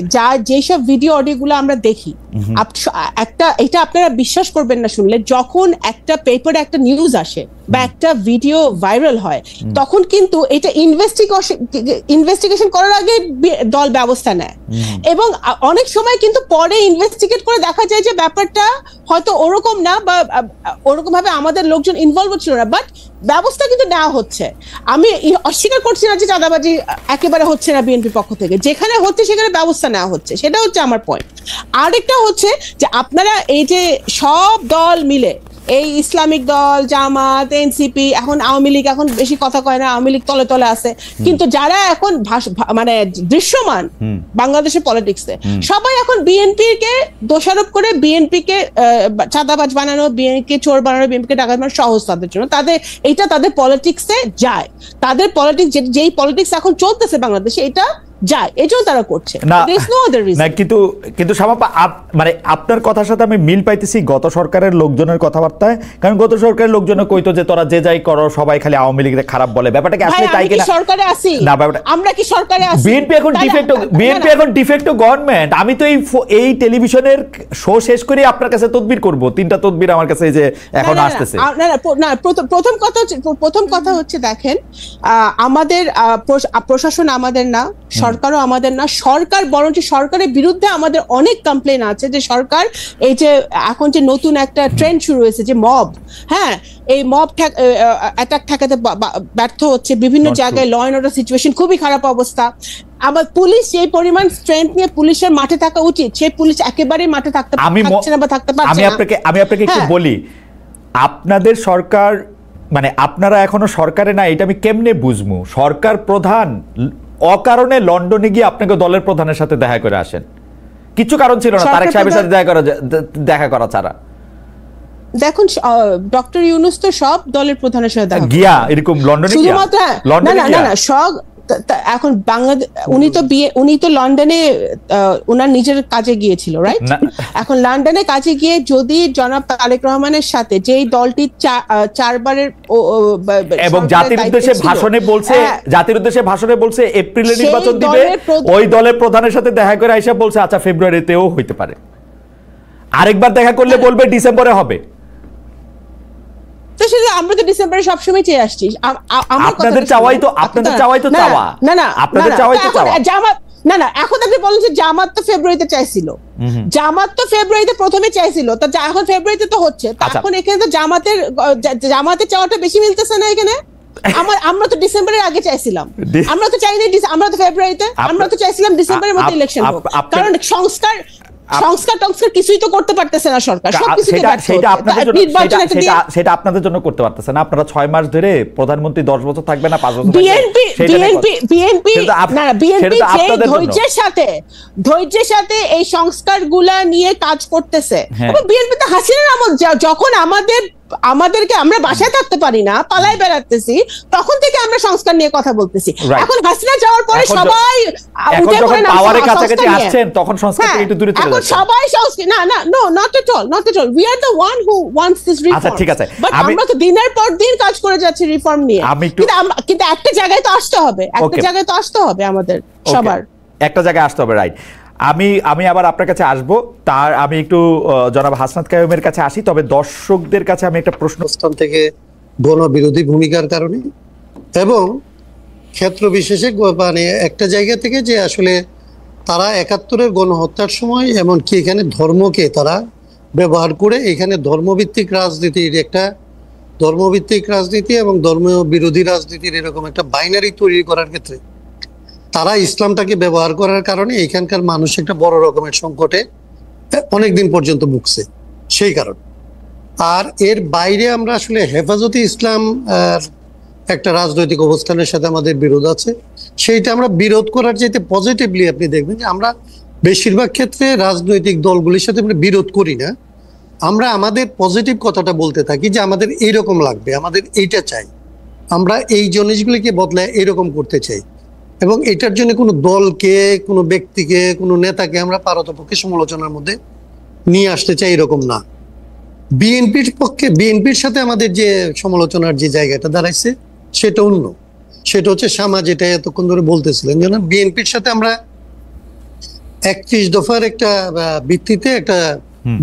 যেসব ভিডিও অডিওগুলো আমরা দেখি, এটা আপনারা বিশ্বাস করবেন না শুনলে, যখন একটা পেপারে একটা নিউজ আসে বা একটা ভিডিও ভাইরাল হয়, তখন কিন্তু এটা ইনভেস্টিগেশন করার আগে দল ব্যবস্থা নেয়, এবং অনেক সময় কিন্তু পরে ইনভেস্টিগেট করে দেখা যায় যে ব্যাপারটা হয়তো ওরকম না, বা ওরকম ভাবে আমাদের লোকজন ইনভলভ ছিল না, বাট ব্যবস্থা কিন্তু নেওয়া হচ্ছে। আমি অস্বীকার করছি না যে চাঁদাবাজি একেবারে হচ্ছে না বিএনপির পক্ষ থেকে, যেখানে হচ্ছে সেখানে ব্যবস্থা নেওয়া হচ্ছে, সেটা হচ্ছে আমার পয়েন্ট। আরেকটা হচ্ছে যে আপনারা এই যে সব দল মিলে, এই ইসলামিক দল, জামাত, এনসিপি, এখন আওয়ামী লীগ এখন বেশি কথা কয় না, আওয়ামী লীগ তলে তলে আছে, কিন্তু যারা এখন মানে দৃশ্যমান বাংলাদেশের পলিটিক্সে, সবাই এখন বিএনপিকে দোষারোপ করে বিএনপিকে চাঁদাবাজ বানানো, বিএনপিকে চোর বানানো, বিএনপিকে ডাকাত বানানো সহজ তাদের জন্য। তাদের পলিটিক্সে যায়, তাদের পলিটিক্স যেই পলিটিক্স এখন চলতেছে বাংলাদেশে, এটা যায়, এটাও তারা করছে। না There is no other reason. না, কিন্তু শামাপা মানে আপনার কথার সাথে আমি মিল পাইতেছি গত সরকারের লোকজনের কথাবার্তায়, কারণ গত সরকারের লোকজন কইতো যে তোরা যে যাই করো সবাই খালি আওয়ামী লীগের খারাপ বলে। ব্যাপারটা কি আসলে তাই কিনা? সরকারে আছি না, ব্যাপারটা আমরা কি সরকারে আছি? বিএনপি এখন ডিফেক্টো গভর্নমেন্ট। আমি তো এই টেলিভিশনের শো শেষ করে আপনার কাছে তদবির করব, 3টা তদবির আমার কাছে এই যে এখন আসতেছে। না, প্রথম কথা হচ্ছে দেখেন, আমাদের প্রশাসন আমাদের না, সরকারও আমাদের না। সরকার বরঞ্চ সরকারের বিরুদ্ধে আমাদের অনেক কমপ্লেন আছে যে সরকার এই যে এখন যে নতুন একটা ট্রেন্ড শুরু হয়েছে যে মব, হ্যাঁ, এই মব অ্যাটাক ঠেকাতে ব্যর্থ হচ্ছে। বিভিন্ন জায়গায় ল এন্ড অর্ডার সিচুয়েশন খুবই খারাপ অবস্থা। আবার পুলিশ যে পরিমাণ স্ট্রেংথ নিয়ে পুলিশের মাঠে থাকা উচিত, সেই পুলিশ একেবারেই মাঠে থাকছে না বা থাকতে পারছে না। আমি আপনাকে একটু বলি, আপনাদের সরকার মানে আপনারা এখনো সরকারে না, এটা আমি কেমনে বুঝবো? সরকার প্রধান অকারণে লন্ডনে গিয়ে আপনাকে দলের প্রধানের সাথে দেখা করে আসেন, কিছু কারণ ছিল না তারেক সাহেবের সাথে দেখা করা ছাড়া। দেখুন ডক্টর ইউনূস তো সব দলের প্রধানের সাথে দেখা গিয়া এরকম লন্ডনে গিয়া, না সব এখন বাংলাদেশ, উনি তো লন্ডনে ওনার নিজের কাজে গিয়েছিল, রাইট? এখন লন্ডনে কাজে গিয়ে যদি জনাব তারেক রহমানের সাথে যেই দলটি 4বারের এবং জাতির উদ্দেশ্যে ভাষণে বলছে এপ্রিলে নির্বাচন দিবে, ওই দলের প্রধানের সাথে দেখা করে আইসা বলছে আচ্ছা ফেব্রুয়ারিতেও হইতে পারে, আরেকবার দেখা করলে বলবে ডিসেম্বরে হবে। আমরা তো ডিসেম্বরে সবসময় চেয়ে আসছি। আপনাদের চাওয়াই তো চাওয়া। না, এখন আপনি বলেন যে জামাত তো ফেব্রুয়ারিতে চাইছিল, প্রথমে চাইছিল, তা এখন ফেব্রুয়ারিতে তো হচ্ছে। এখন এখানে তো জামাতের চাওয়াটা বেশি মিলতেছে না এখানে। আমরা তো ডিসেম্বরের আগে চাইছিলাম, আমরা তো চাইনি আমরা তো ফেব্রুয়ারিতে, আমরা তো চাইছিলাম ডিসেম্বরের মধ্যে ইলেকশন হোক, কারণ সংস্কার কিছুই তো করতে পারতেছে না সরকার, সেটা আপনাদের জন্য করতে পারতেছে না। আপনারা 6 মাস ধরে প্রধানমন্ত্রী 10 বছর থাকবে না 5 বছর, বিএনপি ধৈর্যের সাথে এই সংস্কারগুলা নিয়ে কাজ করতেছে। বিএনপি তো হাসিনার আমল, যখন আমাদেরকে আমরা বাসায় থাকতে পারি না, পালায় বেড়াতেছি, তখন থেকে আমরা সংস্কার নিয়ে কথা বলতেছি। এখন হাসিনা যাওয়ার পরে সবাই পাওয়ারের কাছাকাছি আসছেন, তখন সংস্কার থেকে একটু দূরে চলে যাচ্ছে। সবাই not at all we are the one who wants this reform। আচ্ছা ঠিক আছে, আমরা তো দিনের পর দিন কাজ করে যাচ্ছি রিফর্ম নিয়ে, কিন্তু একটা জায়গায় তো আসতে হবে, আমাদের সবার একটা জায়গায় আসতে হবে, রাইট? আমি আবার আপনার কাছে আসবো, তার আমি একটু জনাব হাসনাত কাইয়ুমের কাছে আসি। তবে দর্শকদের কাছে আমি একটা প্রশ্নস্থান থেকে গণবিরোধী ভূমিকার কারণে এবং ক্ষেত্র বিশেষে মানে একটা জায়গা থেকে যে আসলে তারা 71-এর গণহত্যার সময় এমনকি এখানে ধর্মকে তারা ব্যবহার করে এখানে ধর্মভিত্তিক রাজনীতি এবং ধর্ম বিরোধী রাজনীতির এরকম একটা বাইনারি তৈরি করার ক্ষেত্রে তারা ইসলামটাকে ব্যবহার করার কারণে এখানকার মানুষ একটা বড় রকমের সংকটে অনেকদিন পর্যন্ত ভুগছে। সেই কারণ আর এর বাইরে আমরা আসলে হেফাজতে ইসলাম একটা রাজনৈতিক অবস্থানের সাথে আমাদের বিরোধ আছে, সেইটা আমরা বিরোধ করার চাইতে পজিটিভলি আপনি দেখবেন যে আমরা বেশিরভাগ ক্ষেত্রে রাজনৈতিক দলগুলির সাথে আমরা বিরোধ করি না, আমরা আমাদের পজিটিভ কথাটা বলতে থাকি যে আমাদের এইরকম লাগবে, আমাদের এইটা চাই, আমরা এই জিনিসগুলিকে বদলায় এরকম করতে চাই, এবং এটার জন্য কোনো দলকে, কোনো ব্যক্তিকে, কোনো নেতাকে আমরা পারতপক্ষে সমালোচনার মধ্যে নিয়ে আসতে চাই এরকম না। বিএনপির সাথে আমাদের যে সমালোচনার যে জায়গাটা দাঁড়াইছে সেটা অন্য, সেটা হচ্ছে শামা যেটা এতক্ষণ ধরে বলতেছিলেন, যেন বিএনপির সাথে আমরা 31 দফার একটা ভিত্তিতে একটা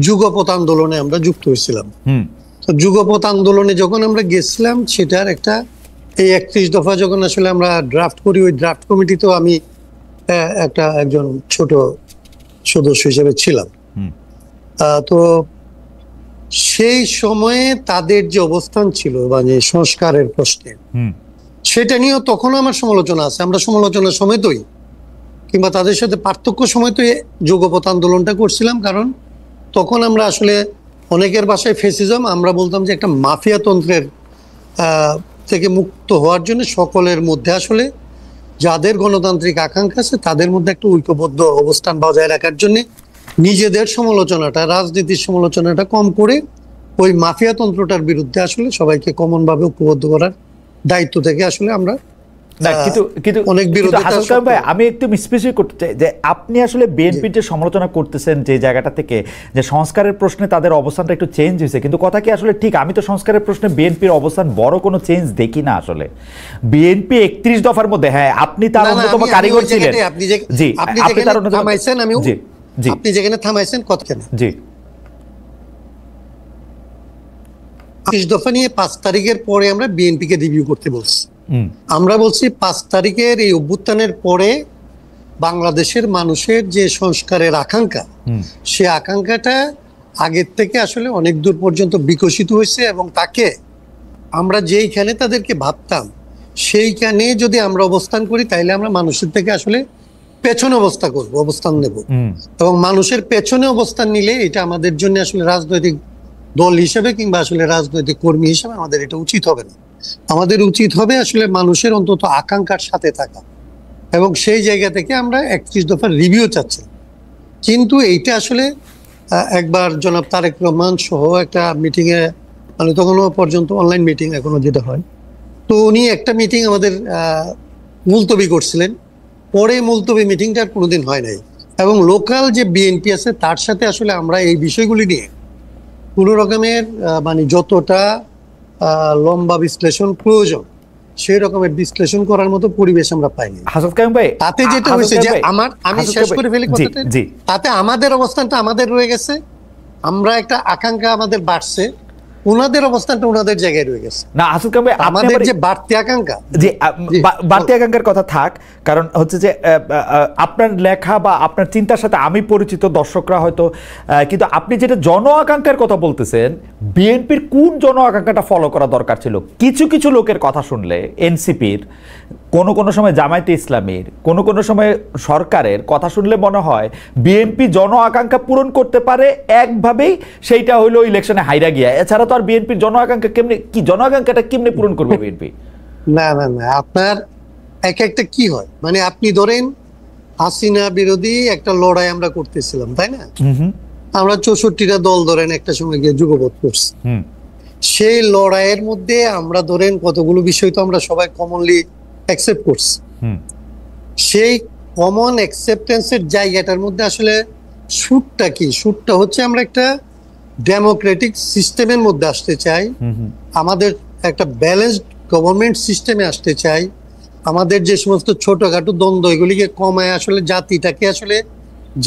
যুগপৎ আন্দোলনে আমরা যুক্ত হয়েছিলাম। তো যুগপৎ আন্দোলনে যখন আমরা গেছিলাম সেটার একটা এই 31 দফা যখন আসলে আমরা ড্রাফট করি, ওই ড্রাফট কমিটিতেও আমি একজন ছোট সদস্য হিসেবে ছিলাম। তো সেই সময়ে তাদের যে অবস্থান ছিল মানে সংস্কারের প্রশ্নে, সেটা নিয়েও তখনও আমার সমালোচনা আছে, আমরা সমালোচনার সময়তই কিংবা তাদের সাথে পার্থক্য সময়তই যুগপৎ আন্দোলনটা করছিলাম, কারণ তখন আমরা আসলে অনেকের ভাষায় ফেসিজম, আমরা বলতাম যে একটা মাফিয়া তন্ত্রের থেকে মুক্ত হওয়ার জন্য সকলের মধ্যে আসলে যাদের গণতান্ত্রিক আকাঙ্ক্ষা আছে তাদের মধ্যে একটা ঐক্যবদ্ধ অবস্থান বজায় রাখার জন্য নিজেদের সমালোচনাটা, রাজনীতির সমালোচনাটা কম করে ওই মাফিয়া তন্ত্রটার বিরুদ্ধে আসলে সবাইকে কমন ভাবে ঐক্যবদ্ধ করার দায়িত্ব থেকে আসলে আমরা না কিন্তু কিন্তু অনেক বিরোধিতা হাসান কামাল ভাই, আমি একটু স্পেসিফিক করতে চাই যে আপনি আসলে বিএনপির যে সমালোচনা করতেছেন যে জায়গাটা থেকে, যে সংস্কারের প্রশ্নে তাদের অবস্থানটা একটু চেঞ্জ হয়েছে, কিন্তু কথা কি আসলে ঠিক? আমি তো সংস্কারের প্রশ্নে বিএনপির অবস্থান বড় কোনো চেঞ্জ দেখি না আসলে। বিএনপি 31 দফার মধ্যে, হ্যাঁ আপনি তার অন্যতম কারিগর ছিলেন, জি আপনি তার অন্যতম, জি জি আপনি যেখানে থামাইছেন কতখানি, জি 30 দফা নিয়ে 5 তারিখের পরে আমরা বিএনপিকে রিভিউ করতে বলছি। আমরা বলছি 5 তারিখের এই অভ্যুত্থানের পরে বাংলাদেশের মানুষের যে সংস্কারের আকাঙ্ক্ষা, সে আকাঙ্ক্ষাটা আগের থেকে আসলে অনেক দূর পর্যন্ত বিকশিত হয়েছে, এবং তাকে আমরা যেইখানে তাদেরকে ভাবতাম সেইখানে যদি আমরা অবস্থান করি তাইলে আমরা মানুষের থেকে আসলে পেছনে অবস্থান নেব, এবং মানুষের পেছনে অবস্থান নিলে এটা আমাদের জন্য আসলে রাজনৈতিক দল হিসেবে কিংবা আসলে রাজনৈতিক কর্মী হিসেবে আমাদের এটা উচিত হবে না। আমাদের উচিত হবে আসলে মানুষের অন্তত আকাঙ্ক্ষার সাথে থাকা, এবং সেই জায়গা থেকে আমরা 31 দফার রিভিউ চাচ্ছি। কিন্তু এইটা আসলে একবার জনাব তারেক রহমান সহ একটা মিটিংয়ে, মানে তখনও পর্যন্ত অনলাইন মিটিং এখনো যেটা হয়, তো উনি একটা মিটিং আমাদের মুলতবি করছিলেন, পরে মুলতবি মিটিংটা আর কোনোদিন হয় নাই, এবং লোকাল যে বিএনপি আছে তার সাথে আসলে আমরা এই বিষয়গুলি নিয়ে কোনো রকমের মানে যতটা লম্বা বিশ্লেষণ প্রয়োজন সেই রকমের বিশ্লেষণ করার মতো পরিবেশ আমরা পাইনি। হাসান কামাল ভাই, তাতে যেটা হয়েছে যে আমি শেষ করে ফেলি কথাটা, তাতে আমাদের অবস্থানটা আমাদের রয়ে গেছে, আমরা একটা আকাঙ্ক্ষা আমাদের বাড়ছে, ওনাদের অবস্থানটা ওনাদের জায়গায় রয়ে গেছে। না হাসান কামাল ভাই, আমাদের যে বাড়তি আকাঙ্ক্ষা, জি বাড়তি আকাঙ্ক্ষার কথা থাক, কারণ হচ্ছে যে আপনার লেখা বা আপনার চিন্তার সাথে আমি পরিচিত, দর্শকরা হয়তো, কিন্তু আপনি যেটা জন আকাঙ্ক্ষার কথা বলতেছেন, বিএনপির কোন জন আকাঙ্ক্ষাটা ফলো করা দরকার ছিল? কিছু কিছু লোকের কথা শুনলে, এনসিপির, কোনো সময় জামায়াতে ইসলামীর, কোনো সময় সরকারের কথা শুনলে মনে হয় বিএনপি জন আকাঙ্ক্ষা পূরণ করতে পারে একভাবেই, সেইটা হইলো ইলেকশনে হাইরা গিয়া। এছাড়া তো আর বিএনপির জন আকাঙ্ক্ষা জন আকাঙ্ক্ষাটা কেমনে পূরণ করবে বিএনপি? না, আপনার একটা কি হয়, মানে আপনি ধরেন হাসিনা বিরোধী একটা লড়াই আমরা করতেছিলাম, তাই না? আমরা 64টা দল ধরেন একটা সময় গিয়ে যুগপৎ করছি। সেই লড়াইয়ের মধ্যে আমরা ধরেন কতগুলো বিষয় তো আমরা সবাই কমনলি অ্যাকসেপ্ট করছি। সেই কমন অ্যাকসেপ্টেন্সের জায়গাটার মধ্যে আসলে সুরটা কি? সুরটা হচ্ছে আমরা একটা ডেমোক্রেটিক সিস্টেমের মধ্যে আসতে চাই, আমাদের একটা ব্যালেন্সড গভর্নমেন্ট সিস্টেমে আসতে চাই, আমাদের যে সমস্ত ছোটখাটো দ্বন্দ্ব এগুলিকে কমায় আসলে জাতিটাকে আসলে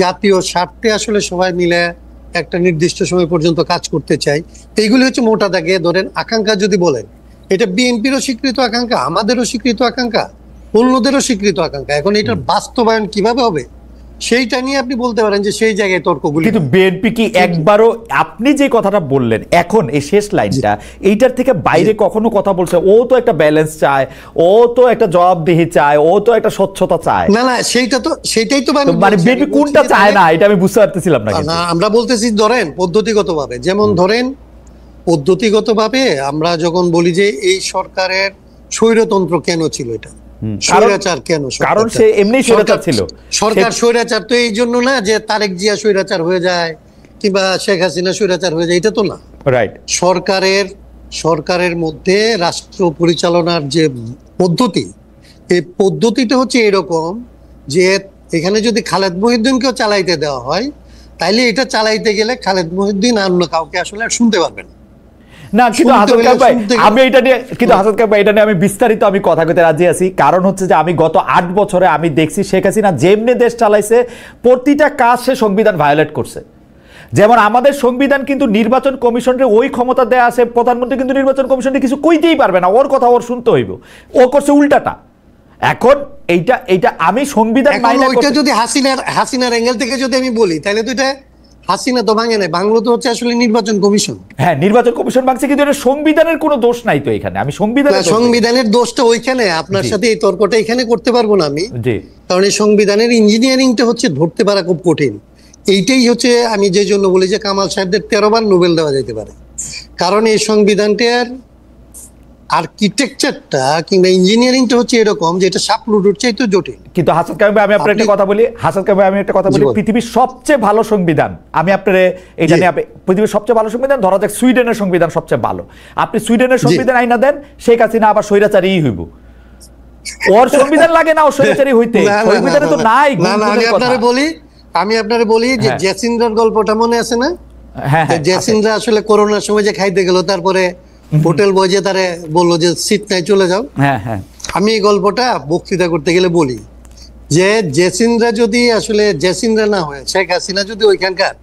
জাতীয় স্বার্থে আসলে সবাই মিলে একটা নির্দিষ্ট সময় পর্যন্ত কাজ করতে চাই। এইগুলি হচ্ছে মোটা দাগে ধরেন আকাঙ্ক্ষা। যদি বলেন এটা বিএনপিরও স্বীকৃত আকাঙ্ক্ষা, আমাদেরও স্বীকৃত আকাঙ্ক্ষা, অন্যদেরও স্বীকৃত আকাঙ্ক্ষা। এখন এটার বাস্তবায়ন কিভাবে হবে সেইটা নিয়ে আপনি বলতে পারেন যে সেই জায়গায় তর্কগুলি। কিন্তু বিএনপি কি একবারও, আপনি যে কথাটা বললেন এখন এই শেষ লাইনটা, এইটার থেকে বাইরে কখনো কথা বলছে? ও তো একটা ব্যালেন্স চায়, ও তো একটা জবাবদিহি চায়, ও তো একটা স্বচ্ছতা চায়। না, সেটাই তো মানে বিএনপি কোনটা চায় না এটা আমি বুঝতে পারতেছিলাম না। আমরা বলতেছি ধরেন পদ্ধতিগতভাবে, যেমন ধরেন পদ্ধতিগতভাবে আমরা যখন বলি যে এই সরকারের স্বৈরতন্ত্র কেন ছিল, এটা স্বৈরাচার কেন? কারণ সে এমনি স্বৈরাচার ছিল। সরকার স্বৈরাচার তো এই জন্য না যে তারেক জিয়া স্বৈরাচার হয়ে যায় কিংবা শেখ হাসিনা স্বৈরাচার হয়ে যায়, এটা তো না। রাইট। সরকারের মধ্যে রাষ্ট্র পরিচালনার যে পদ্ধতি, এই পদ্ধতিটা হচ্ছে এরকম যে এখানে যদি খালেদ মহিউদ্দিনকেও চালাইতে দেওয়া হয় তাইলে এটা চালাইতে গেলে খালেদ মহিউদ্দিন আর অন্য কাউকে আসলে আর শুনতে পারবে না। না, কিন্তু হাসান কামাল ভাই, আমি এটা নিয়ে, কিন্তু হাসান কামাল ভাই, এটা নিয়ে আমি বিস্তারিত আমি কথা কইতে রাজি আছি। কারণ হচ্ছে যে আমি গত 8 বছরে আমি দেখছি শেখ হাসিনা যেমনি দেশ চালাইছে, প্রতিটা কাজ সে সংবিধান ভায়োলেট করছে। যেমন আমাদের সংবিধান কিন্তু নির্বাচন কমিশনের ওই ক্ষমতা দেয়া আছে, প্রধানমন্ত্রী কিন্তু নির্বাচন কমিশনে কিছু কইতেই পারবে না, ওর কথা ওর শুনতে হইব। ও করছে উল্টাটা। এখন এইটা আমি সংবিধান মাইনা করতে, ওইটা যদি হাসিনার অ্যাঙ্গেল থেকে যদি আমি বলি তাহলে তো এটা হাসিনা তো ভাঙে নাই, বাংলো তো হচ্ছে আসলে নির্বাচন কমিশন। হ্যাঁ, নির্বাচন কমিশন ভাঙছে, কিন্তু এটা সংবিধানের কোনো দোষ নাই তো এখানে। আমি সংবিধানের দোষটা ওইখানে, আপনার সাথে এই তর্কটা এখানে করতে পারবো না আমি, কারণ এই সংবিধানের ইঞ্জিনিয়ারিংটা হচ্ছে ধরতে পারা খুব কঠিন। এইটাই হচ্ছে আমি যে জন্য বলি যে কামাল সাহেবদের 13 বার নোবেল দেওয়া যেতে পারে, কারণ এই সংবিধানটার আর্কিটেকচারটা কিংবা ইঞ্জিনিয়ারিংটা হচ্ছে এরকম যে এটা সাপলুডুর চাইতে জটিল। কিন্তু হাসান কামাল ভাই, আমি আপনার একটা কথা বলি, পৃথিবীর সবচেয়ে ভালো সংবিধান, আমি আপনার এটা নিয়ে, পৃথিবীর সবচেয়ে ভালো সংবিধান ধরা যাক সুইডেনের সংবিধান সবচেয়ে ভালো। আপনি সুইডেনের সংবিধান আইনা দেন, শেখ হাসিনা আবার স্বৈরাচারী হইব। ওর সংবিধান লাগে না ও স্বৈরাচারী হইতে, সংবিধানে তো নাই। আমি আপনারে বলি যে জেসিন্দ্রার গল্পটা মনে আছে না? হ্যাঁ, জেসিন্দ্রা আসলে করোনার সময় যে খাইতে গেল, তারপরে হোটেল বয় যে তারে বললো যে সিট নাই চলে যাও। হ্যাঁ হ্যাঁ, আমি এই গল্পটা বক্তৃতা করতে গেলে বলি যে জেসিন্দ্রা যদি আসলে জেসিন্দ্রা না হয়, শেখ হাসিনা যদি ওইখানকার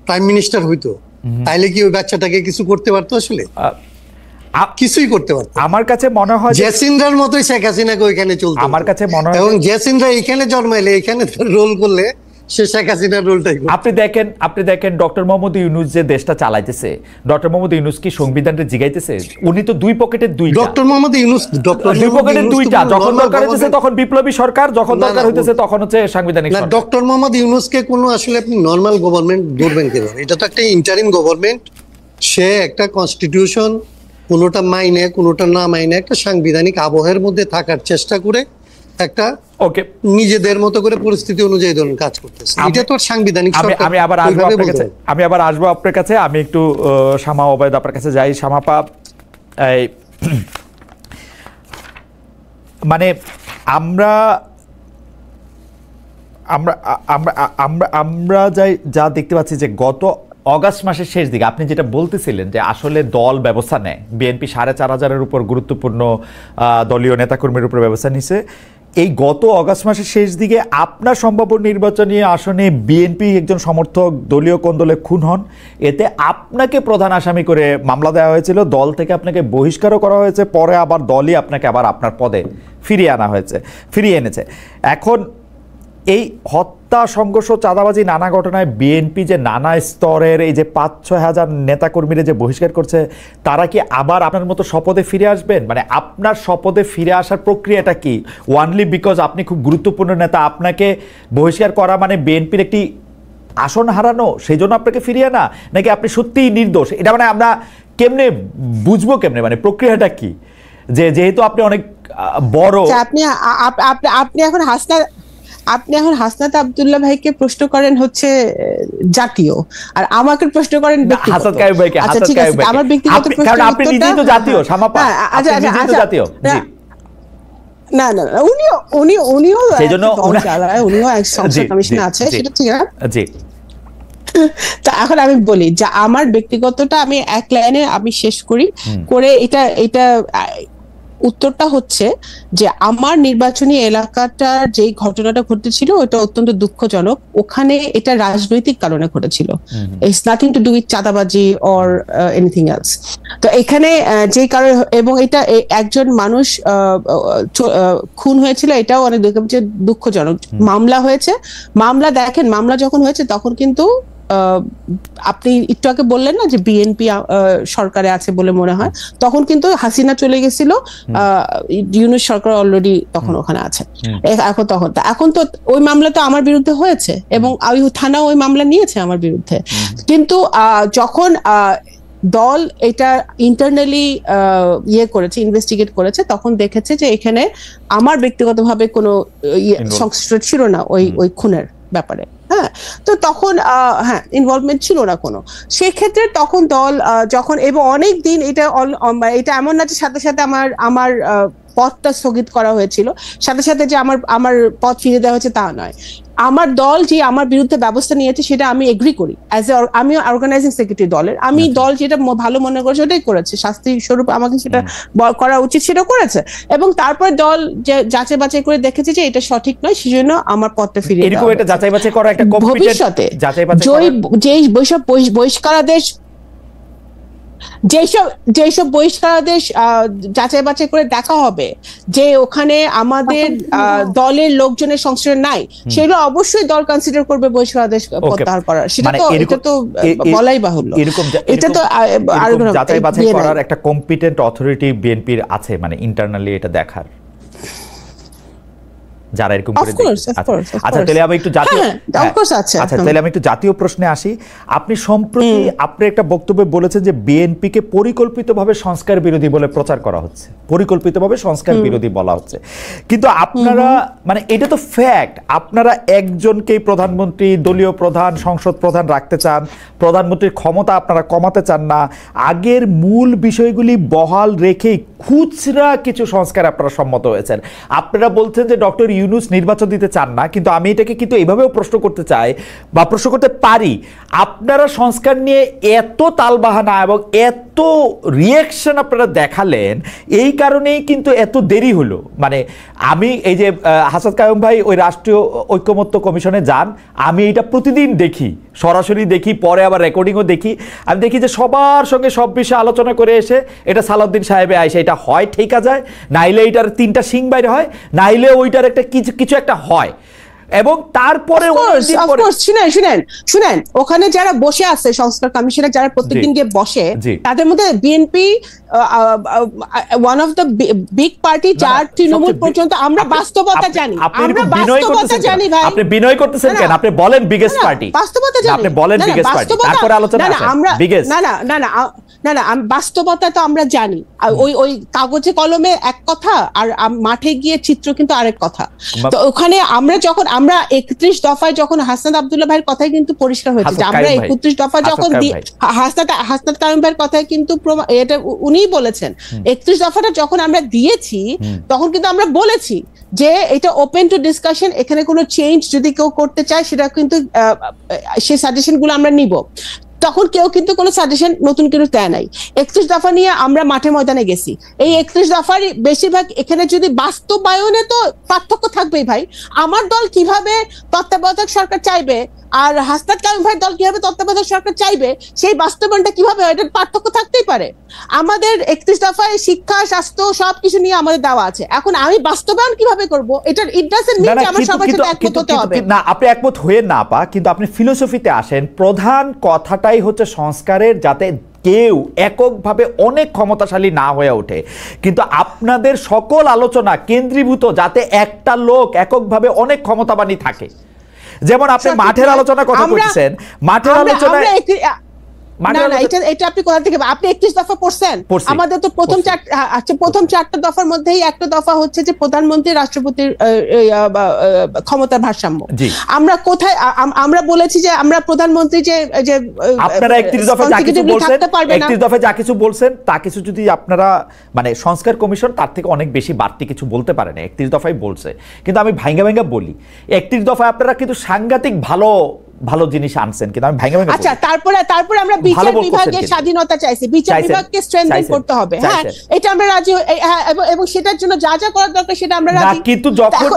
প্রাইম মিনিস্টার হইতো, তাইলে কি ওই বাচ্চাটাকে কিছু করতে পারতো? আসলে কিছুই করতে পারতো। আমার কাছে মনে হয় জেসিন্দ্রার মতোই শেখ হাসিনাকে ওইখানে চলতো। আমার কাছে মনে হয় এবং জেসিন্দ্রা এখানে জন্মাইলে, এখানে রোল করলে সে শেখ হাসিনার রোলটাই করবে। আপনি দেখেন ডক্টর মোহাম্মদ ইউনূস যে দেশটা চালাইতেছে, ডক্টর মোহাম্মদ ইউনূস কি সংবিধানটা জিগাইতেছে? উনি তো দুই পকেটের দুইটা। ডক্টর মোহাম্মদ ইউনূস দুই পকেটের দুইটা, যখন দরকার হইতেছে তখন বিপ্লবী সরকার, যখন দরকার হইতেছে তখন হচ্ছে সাংবিধানিক সরকার। ডক্টর মোহাম্মদ ইউনূসকে কোনো আসলে আপনি নরমাল গভর্নমেন্ট ধরবেন কিভাবে? এটা তো একটা ইন্টারিম গভর্নমেন্ট। সে একটা কনস্টিটিউশন কোনোটা মাইনে কোনোটা না মাইনে একটা সাংবিধানিক আবহের মধ্যে থাকার চেষ্টা করে একটা নিজেদের মতো করে পরিস্থিতি অনুযায়ী ধরুন কাজ করতেছে। এটা তো সাংবিধানিক সরকার। আমি আবার আসবো আপনার কাছে। আমি একটু শামা ওবায়দ আপনার কাছে যাই। শামাপা, মানে আমরা আমরা আমরা আমরা আমরা যা দেখতে পাচ্ছি যে গত অগাস্ট মাসের শেষ দিকে আপনি যেটা বলতেছিলেন যে আসলে দল ব্যবস্থা নেয়, বিএনপি 4,500-এর উপর গুরুত্বপূর্ণ দলীয় নেতাকর্মীর উপর ব্যবস্থা নিছে। এই গত অগাস্ট মাসের শেষ দিকে আপনার সম্ভাব্য নির্বাচনী আসনে বিএনপি একজন সমর্থক দলীয় কোন্দলে খুন হন। এতে আপনাকে প্রধান আসামি করে মামলা দেওয়া হয়েছিল, দল থেকে আপনাকে বহিষ্কারও করা হয়েছে, পরে আবার দলই আপনাকে আবার আপনার পদে ফিরিয়ে এনেছে। এখন এই হত্যা, সংঘর্ষ, চাঁদাবাজি, নানা ঘটনায় বিএনপি যে নানা স্তরের এই যে 5-6 হাজার নেতাকর্মীরা যে বহিষ্কার করছে, তারা কি আবার আপনার মতো শপথে ফিরে আসবেন? মানে আপনার শপথে ফিরে আসার প্রক্রিয়াটা কি? ওয়ানলি বিকজ আপনি খুব গুরুত্বপূর্ণ নেতা, আপনাকে বহিষ্কার করা মানে বিএনপির একটি আসন হারানো, সেই জন্য আপনাকে ফিরিয়ে আনা, নাকি আপনি সত্যিই নির্দোষ? এটা মানে আমরা কেমনে বুঝবো, কেমনে মানে প্রক্রিয়াটা কি? যেহেতু আপনি অনেক বড়, আপনি এখন হাসনাত আব্দুল্লাহ ভাইকে প্রশ্ন করেন হচ্ছে জাতীয়, আর আমাকে প্রশ্ন করেন হাসান কাইয়ুম ভাইকে। আচ্ছা ঠিক আছে, আমার ব্যক্তিগত প্রশ্ন, কারণ আপনি নিজেই তো জাতীয়। শামাপা, আপনি নিজেই তো জাতীয়। জি, না উনিও সেজন্য উনিও এক সংসদ কমিশনে আছে, সেটা ঠিক আছে। জি, তা এখন আমি বলি যে আমার ব্যক্তিগতটা আমি এক লাইনে আমি শেষ করে এটা উত্তরটা হচ্ছে যে আমার নির্বাচনী এলাকাটার যে ঘটনাটা ঘটেছিল ওটা অত্যন্ত দুঃখজনক। ওখানে এটা রাজনৈতিক কারণে ঘটেছিল, it's nothing to do with চাঁদাবাজি অর এনিথিং এলস। তো এখানে যে কারণে, এবং এটা একজন মানুষ খুন হয়েছিল, এটাও অনেক দুঃখজনক। মামলা হয়েছে, দেখেন মামলা যখন হয়েছে তখন কিন্তু আপনি একটু আগে বললেন না যে বিএনপি সরকারে আছে বলে মনে হয়, তখন কিন্তু হাসিনা চলে গেছিল, ইউনূস সরকার অলরেডি তখন ওখানে আছে। এখন তো ওই মামলা তো আমার বিরুদ্ধে হয়েছে এবং ওই থানা ওই মামলা নিয়েছে আমার বিরুদ্ধে। কিন্তু যখন দল এটা ইন্টারনালি করেছে, ইনভেস্টিগেট করেছে, তখন দেখেছে যে এখানে আমার ব্যক্তিগতভাবে কোনো সংশ্লিষ্ট ছিল না ওই খুনের ব্যাপারে। হ্যাঁ, তো তখন ইনভলভমেন্ট ছিল না কোনো। সেক্ষেত্রে তখন দল যখন, এবং অনেক দিন এটা এমন না যে সাথে সাথে আমার পদটা স্থগিত করা হয়েছিল, সাথে সাথে যে আমার পদ ফিরে দেওয়া হয়েছে তা নয়। আমার দল যে আমার বিরুদ্ধে ব্যবস্থা নিয়েছে সেটা আমি এগ্রি করি, আমি অর্গানাইজিং সেক্রেটারি দলের, আমি দল যেটা ভালো মনে করছে ওটাই করেছে, শাস্তি স্বরূপ আমাকে সেটা করা উচিত সেটা করেছে, এবং তারপর দল যে যাচাই বাছাই করে দেখেছে যে এটা সঠিক নয়, সেজন্য আমার পদটা ফিরিয়ে দেওয়া হয়েছে। যাচাই বাছাই করা একটা ভবিষ্যতে যেসব বহিষ্কারাদেশ যাচাই বাছাই করে দেখা হবে যে ওখানে আমাদের দলের লোকজনের সংশ্রয় নাই, সেগুলো অবশ্যই দল কনসিডার করবে বহিষ্কারাদেশ প্রত্যাহার করার। সেটা তো বলাই বাহুল্য। এটা তো যাচাই বাছাই করার একটা কম্পিটেন্ট অথরিটি বিএনপির আছে, মানে ইন্টারনালি এটা দেখার। যারা এরকম Of করে course, দেখছে? of course, of আচ্ছা course. তাহলে আমি একটু জাতীয় হ্যাঁ, of course আছে। আচ্ছা তাহলে আমি একটু জাতীয় প্রশ্নে আসি। আপনি সম্প্রতি আপনি একটা বক্তব্যে বলেছেন যে বিএনপিকে পরিকল্পিতভাবে সংস্কার বিরোধী বলে প্রচার করা হচ্ছে, পরিকল্পিতভাবে সংস্কার বিরোধী বলা হচ্ছে, কিন্তু আপনারা মানে এটা তো ফ্যাক্ট, আপনারা একজনকেই প্রধানমন্ত্রী, দলীয় প্রধান, সংসদ প্রধান রাখতে চান, প্রধানমন্ত্রীর ক্ষমতা আপনারা কমাতে চান না, আগের মূল বিষয়গুলি বহাল রেখেই খুচরা কিছু সংস্কার আপনারা সম্মত হয়েছেন। আপনারা বলছেন যে ডক্টর ইউনূস নির্বাচন দিতে চান না, কিন্তু আমি এটাকে কিন্তু এইভাবেও প্রশ্ন করতে চাই বা প্রশ্ন করতে পারি, আপনারা সংস্কার নিয়ে এত তালবাহানা এবং এত রিয়াকশন আপনারা দেখালেন, এই কারণেই কিন্তু এত দেরি হলো। মানে আমি এই যে হাসান কায়ুম ভাই ওই রাষ্ট্রীয় ঐকমত্য কমিশনে যান, আমি এটা প্রতিদিন দেখি, সরাসরি দেখি, পরে আবার রেকর্ডিংও দেখি। আমি দেখি যে সবার সঙ্গে সব বিষয়ে আলোচনা করে এসে এটা সালাউদ্দিন সাহেবে আইসে এটা হয় ঠেকা যায়, নাইলে এইটার 3টা শিং বাইরে হয়, নাইলে ওইটার একটা কিছু একটা হয়। এবং তারপরে শুনেন ওখানে যারা বসে আছে সংস্কার কমিশনে, যারা প্রত্যেকদিন গিয়ে বসে, তাদের মধ্যে BNP one of the big party, যার তৃণমূল পর্যন্ত আমরা বাস্তবতা জানি, আমরা বাস্তবতা জানি ভাই। আপনি বিনয় করতেছেন কেন? আপনি বলেন বিগেস্ট পার্টি, বাস্তবতা জানি, আপনি বলেন বিগেস্ট পার্টি, তারপরে আলোচনা আসে বিগেস্ট। না বাস্তবতা তো আমরা জানি। ওই কাগজে কলমে এক কথা, আর মাঠে গিয়ে চিত্র কিন্তু আরেক কথা। তো ওখানে আমরা 31 দফায় যখন হাসনাত আব্দুল্লাহ ভাইয়ের কথাই কিন্তু পরিষ্কার হয়েছে যে আমরা 31 দফা যখন হাসনাত কায়ুম ভাইয়ের কথাই কিন্তু এটা উনিই বলেছেন, 31 দফাটা যখন আমরা দিয়েছি তখন কিন্তু আমরা বলেছি যে এটা ওপেন টু ডিসকাশন, এখানে কোনো চেঞ্জ যদি কেউ করতে চায় সেটা কিন্তু সেই সাজেশন গুলো আমরা নিব। তখন কেউ কিন্তু কোনো সাজেশন নতুন কিছু দেয় নাই। 31 দফা নিয়ে আমরা মাঠে ময়দানে গেছি। এই 31 দফার বেশিরভাগ এখানে যদি বাস্তবায়নে তো পার্থক্য থাকবেই ভাই। আমার দল কিভাবে তত্ত্বাবধায়ক সরকার চাইবে আর হাসনাত কায়ুম ভাইয়ের দল কিভাবে তত্ত্বাবধায়ক সরকার চাইবে, সেই বাস্তবায়নটা কিভাবে হয়, এটার পার্থক্য থাকতেই পারে। আমাদের 31 দফায় শিক্ষা, স্বাস্থ্য সবকিছু নিয়ে আমাদের দেওয়া আছে। এখন আমি বাস্তবায়ন কিভাবে করব, এটার ইট ডাজন্ট মিন যে আমার সবার সাথে একমত হতে হবে না। আপনি একমত হয়ে না পা, কিন্তু আপনি ফিলোসফিতে আসেন। প্রধান কথাটাই হচ্ছে সংস্কারের, যাতে কেউ এককভাবে অনেক ক্ষমতাশালী না হয়ে ওঠে, কিন্তু আপনাদের সকল আলোচনা কেন্দ্রীভূত যাতে একটা লোক এককভাবে অনেক ক্ষমতাবানী থাকে। যেমন আপনি মাঠের আলোচনা কথা বলছেন, মাঠের আলোচনায় এটা আপনি কোথা থেকে, আপনি 31 দফা পড়ছেন? আমাদের তো প্রথম 4টা দফার মধ্যেই একটা দফা হচ্ছে যে প্রধানমন্ত্রী রাষ্ট্রপতির ক্ষমতার ভারসাম্য। আমরা কোথায় আমরা বলেছি যে আমরা প্রধানমন্ত্রী যে আপনারা 31 দফা যা কিছু বলছেন, 31 দফা যা কিছু বলছেন তা কিছু যদি আপনারা মানে সংস্কার কমিশন তার থেকে অনেক বেশি বাড়তি কিছু বলতে পারে না, 31 দফাই বলছে। কিন্তু আমি ভাঙ্গা বলি, 31 দফায় আপনারা কিন্তু সাংঘাতিক ভালো ভালো জিনিস আনছেন, কিন্তু আমি ভাঙা ভাঙা। আচ্ছা, তারপরে আমরা বিচার বিভাগের স্বাধীনতা চাইছি, বিচার বিভাগকে স্ট্রেংথেন করতে হবে। হ্যাঁ, এটা আমরা রাজি, এবং সেটার জন্য যা যা করার দরকার সেটা আমরা রাজি। কিন্তু যখন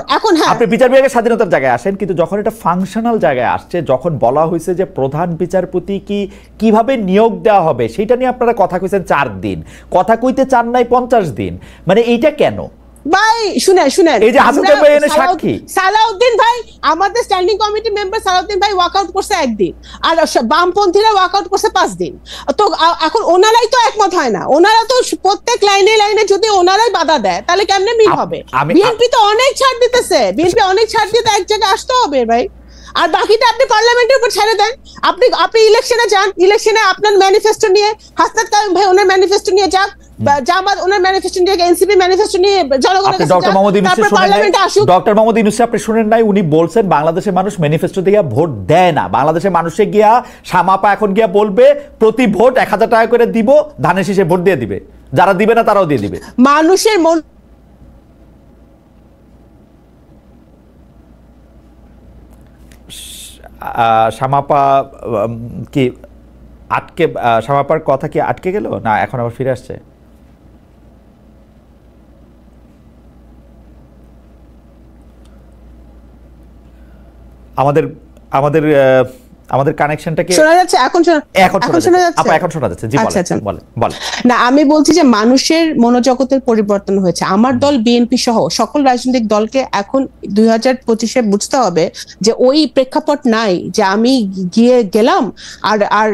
আপনি বিচার বিভাগের স্বাধীনতার জায়গায় আসেন, কিন্তু যখন এটা ফাংশনাল জায়গায় আসছে, যখন বলা হয়েছে যে প্রধান বিচারপতি কিভাবে নিয়োগ দেওয়া হবে, সেটা নিয়ে আপনারা কথা কইছেন 4 দিন, কথা কইতে চান নাই 50 দিন। মানে এইটা কেন ভাই? শুনেন, এই যে হাসান কায়ুম ভাই এনে সাক্ষী, সালাউদ্দিন ভাই, আমাদের স্ট্যান্ডিং কমিটি মেম্বার সালাউদ্দিন ভাই ওয়াকআউট করছে 1 দিন, আর বামপন্থীরা ওয়াকআউট করছে 5 দিন। তো এখন ওনারাই তো একমত হয় না, ওনারা তো প্রত্যেক লাইনে যদি ওনারাই বাধা দেয় তাহলে কেমনে মিল হবে? বিএনপি তো অনেক ছাড় দিতেছে, বিএনপি অনেক ছাড় দিতে এক জায়গায় আসতে হবে ভাই। আর বাকিটা আপনি পার্লামেন্টের উপর ছেড়ে দেন। আপনি ইলেকশনে যান, ইলেকশনে আপনার ম্যানিফেস্টো নিয়ে, হাসনাত কায়ুম ভাই ওনার ম্যানিফেস্টো নিয়ে যাক, জামাত ওনার ম্যানিফেস্টো নিয়ে, এনসিপি ম্যানিফেস্টো নিয়ে জনগণের কাছে ডক্টর মোহাম্মদ ইউনূস আপনি শুনেন নাই? উনি বলছেন বাংলাদেশের মানুষ ম্যানিফেস্টো দিয়ে ভোট দেয় না, বাংলাদেশের মানুষে গিয়া সামাপা এখন গিয়া বলবে প্রতি ভোট 1000 টাকা করে দিব, ধানের শীষে ভোট দিয়ে দিবে, যারা দিবে না তারাও দিয়ে দিবে। মানুষের মন সামাপা কি আটকে, সামাপার কথা কি আটকে গেল না এখন আবার ফিরে আসছে? আমাদের আমাদের কানেকশনটাকে শোনা যাচ্ছে? এখন শোনা যাচ্ছে? আপা এখন শোনা যাচ্ছে। জি বলেন। না, আমি বলছি যে মানুষের মনোজগতের পরিবর্তন হয়েছে। আমার দল বিএনপি সহ সকল রাজনৈতিক দলকে এখন 2025-এ বুঝতে হবে যে ওই প্রেক্ষাপট নাই যে আমি গেলাম আর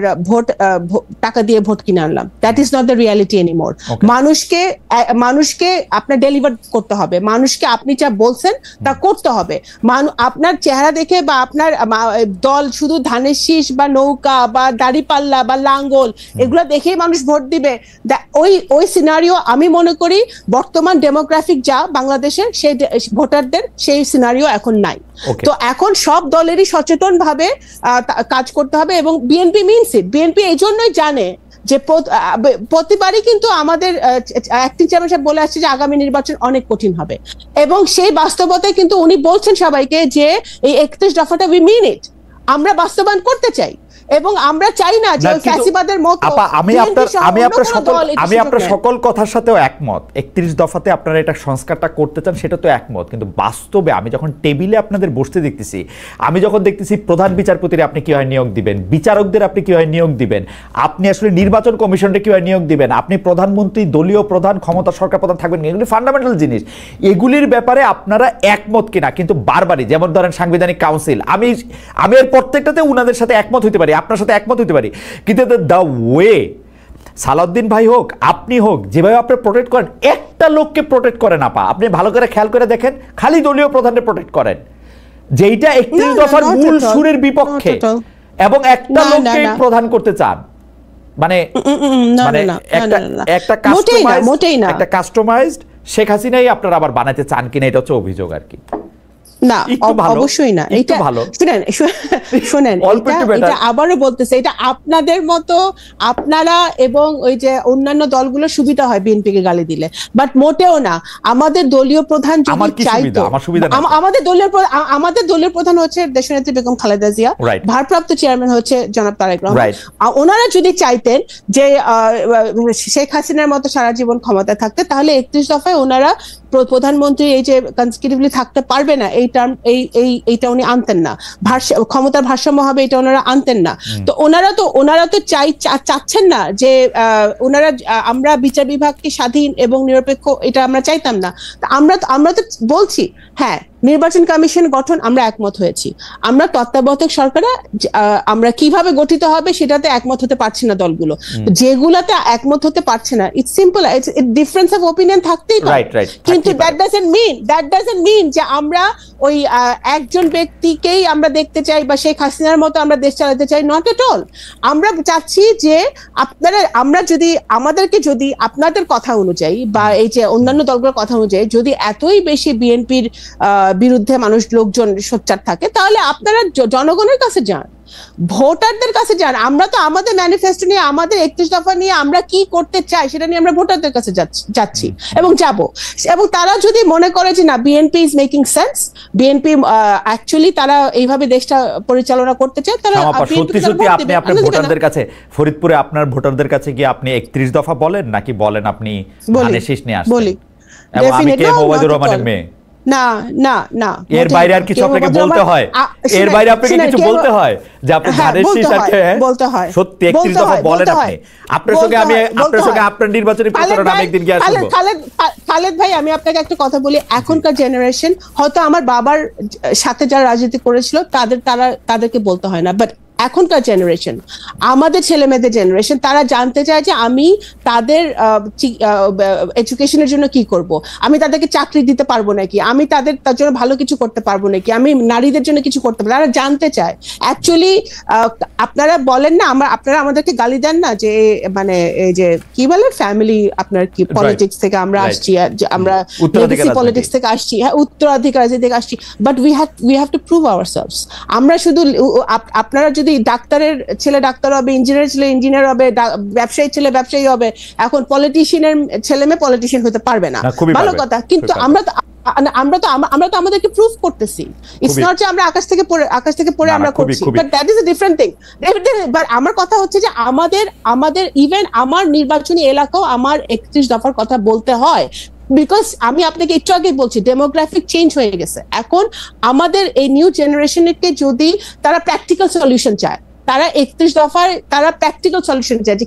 টাকা দিয়ে ভোট কিনে আনলাম। That is not the reality anymore. মানুষকে আপনার ডেলিভার করতে হবে, মানুষকে আপনি যা বলছেন তা করতে হবে। আপনার চেহারা দেখে বা আপনার দল শুধু ধানের শীষ বা নৌকা বা দাড়িপাল্লা বা লাঙ্গল এগুলো দেখেই মানুষ ভোট দিবে, ওই সিনারিও আমি মনে করি বর্তমান ডেমোগ্রাফিক যা বাংলাদেশের সেই ভোটারদের সেই সিনারিও এখন নাই। তো এখন সব দলেরই সচেতন ভাবে কাজ করতে হবে এবং বিএনপি মিনস ইট। বিএনপি এই জন্যই জানে যে প্রতিবারই কিন্তু আমাদের অ্যাক্টিং চেয়ারম্যান সাহেব বলে আসছে যে আগামী নির্বাচন অনেক কঠিন হবে এবং সেই বাস্তবতায় কিন্তু উনি বলছেন সবাইকে যে এই 31 দফাটা উই মিন ইট, আমরা বাস্তবায়ন করতে চাই এবং আমরা চাই না যে ফ্যাসিবাদের মতো। আমি আপনার সকল কথার সাথেও একমত। 31 দফাতে আপনারা এটা সংস্কারটা করতে চান, সেটা তো একমত, কিন্তু বাস্তবে আমি যখন টেবিলে আপনাদের বসতে দেখতেছি, আমি যখন দেখতেছি প্রধান বিচারপতির আপনি কিভাবে নিয়োগ দিবেন, বিচারকদের আপনি কিভাবে নিয়োগ দিবেন, আপনি আসলে নির্বাচন কমিশনকে কিভাবে নিয়োগ দিবেন, আপনি প্রধানমন্ত্রী দলীয় প্রধান ক্ষমতা সরকার প্রধান থাকবেন, এগুলি ফান্ডামেন্টাল জিনিস। এগুলির ব্যাপারে আপনারা একমত কিনা কিন্তু বারবারই, যেমন ধরেন সাংবিধানিক কাউন্সিল, আমি এর প্রত্যেকটাতে উনাদের সাথে একমত হইতে পারি, আপনার সাথে একমত হইতে পারি, কিন্তু দ্য ওয়ে সালাউদ্দিন ভাই হোক আপনি হোক যেভাবে আপনি প্রোটেক্ট করেন, একটা লোককে প্রোটেক্ট করেন আপা, আপনি ভালো করে খেয়াল করে দেখেন, খালি দলীয় প্রধানকে প্রোটেক্ট করেন, যেইটা 31 দফার মূল সুরের বিপক্ষে, এবং একটা লোককে প্রধান করতে চান। মানে একটা কাস্টমাইজড শেখ হাসিনাই আপনারা আবার বানাতে চান কিনা, এটা হচ্ছে অভিযোগ আর কি। না, অবশ্যই না। এটা শুনেন, এটা আবারও বলতেছে, এটা আপনাদের মতো আপনারা এবং ওই যে অন্যান্য দলগুলো সুবিধা হয় বিএনপি কে গালি দিলে, বাট মোটেও না। আমাদের দলীয় প্রধান যদি চাইতো, আমাদের দলীয় প্রধান হচ্ছে দেশনেত্রী বেগম খালেদা জিয়া, ভারপ্রাপ্ত চেয়ারম্যান হচ্ছে জনাব তারেক রহমান। ওনারা যদি চাইতেন যে শেখ হাসিনার মতো সারা জীবন ক্ষমতায় থাকতে, তাহলে 31 দফায় ওনারা প্রধানমন্ত্রী এই যে কনসিকিউটিভলি থাকতে পারবে না এইটা উনি আনতেন না, ক্ষমতার ভারসাম্য হবে এটা ওনারা আনতেন না। তো ওনারা তো চাচ্ছেন না যে ওনারা আমরা বিচার বিভাগকে স্বাধীন এবং নিরপেক্ষ, এটা আমরা চাইতাম না। আমরা তো বলছি হ্যাঁ নির্বাচন কমিশন গঠন আমরা একমত হয়েছি, আমরা তত্ত্বাবধায়ক সরকারে আমরা কিভাবে গঠিত হবে সেটাতে একমত হতে পারছি না দলগুলো, যেগুলাতে একমত হতে পারছে না, it's simple, difference of opinion থাকতেই পারে, কিন্তু দ্যাট ডাজন্ট মিন যে আমরা ওই একজন ব্যক্তিকেই আমরা দেখতে চাই বা শেখ হাসিনার মতো আমরা দেশ চালাতে চাই, নট এট অল। আমরা চাচ্ছি যে আমাদেরকে যদি আপনাদের কথা অনুযায়ী বা এই যে অন্যান্য দলগুলোর কথা অনুযায়ী যদি এতই বেশি বিএনপির বিরুদ্ধে লোকজন সোচ্চার থাকে, তাহলে আপনারা জনগণের কাছে যান, ভোটারদের কাছে যান। আমরা তো আমাদের ম্যানিফেস্টো নিয়ে, আমাদের 31 দফা নিয়ে আমরা কি করতে চাই সেটা নিয়ে আমরা ভোটারদের কাছে যাচ্ছি এবং যাব। এবং তারা যদি মনে করে যে না BNP is making sense, BNP actually তারা এইভাবে দেশটা পরিচালনা করতে চায়, তারা আপনি আপনার ভোটারদের কাছে, ফরিদপুরে আপনার ভোটারদের কাছে গিয়ে আপনি 31 দফা বলেন নাকি বলেন আপনি ধানের শীষ নিয়ে আসছেন? বলি এবং আমি কে ওবায়দুর রহমানের মেয়ে। না এর বাইরে আর কিছু আপনাকে বলতে হয়? এর বাইরে আপনাকে কিছু বলতে হয় যে আপনি ধানের শীষ বলতে হয়? সত্যি 31 দফা বলেন আপনি। আপনার সঙ্গে আপনার নির্বাচনী প্রচারণা আমি একদিন গিয়ে আসবো। খালেদ ভাই, আমি আপনাকে একটা কথা বলি, এখনকার জেনারেশন হয়তো আমার বাবার সাথে যারা রাজনীতি করেছিল তাদেরকে বলতে হয় না, বাট এখনকার জেনারেশন, আমাদের ছেলে মেয়েদের জেনারেশন, তারা জানতে চায় যে আমি তাদের এডুকেশনের জন্য কি করব, আমি তাদেরকে চাকরি দিতে পারবো নাকি, আমি তার জন্য ভালো কিছু করতে পারবো নাকি, আমি নারীদের জন্য কিছু করতে পারবো, তারা জানতে চায়। অ্যাকচুয়ালি আপনারা বলেন না, আপনারা আমাদেরকে গালি দেন না যে মানে এই যে কি বলে ফ্যামিলি, আপনার কি পলিটিক্স থেকে আমরা আসছি, আমরা পলিটিক্স থেকে আসছি, হ্যাঁ উত্তরাধিকার থেকে আসছি, but we have to prove ourselves. আমরা শুধু আপনারা যদি ডাক্তারের ছেলে ডাক্তার হবে, ইঞ্জিনিয়ারের ছেলে ইঞ্জিনিয়ার হবে, ব্যবসায়ী ছেলে ব্যবসায়ী হবে, এখন পলিটিশিয়ানের ছেলে মেয়ে পলিটিশিয়ান হতে পারবে না, ভালো কথা, কিন্তু আমরা তো আমাদেরকে প্রুফ করতেছি। ইটস নট যে আমরা আকাশ থেকে পড়ে আমরা করছি, but that is a different thing. But আমার কথা হচ্ছে যে আমাদের ইভেন আমার নির্বাচনী এলাকাও আমার 31 দফার কথা বলতে হয়, বিকজ আমি আপনাকে একটু আগে বলছি ডেমোগ্রাফিক চেঞ্জ হয়ে গেছে। এখন আমাদের এই নিউ জেনারেশনকে যদি তারা প্র্যাকটিক্যাল সলিউশন চায়, তারা 31 দফার তারা প্র্যাকটিক্যাল সলিউশন চাইছে।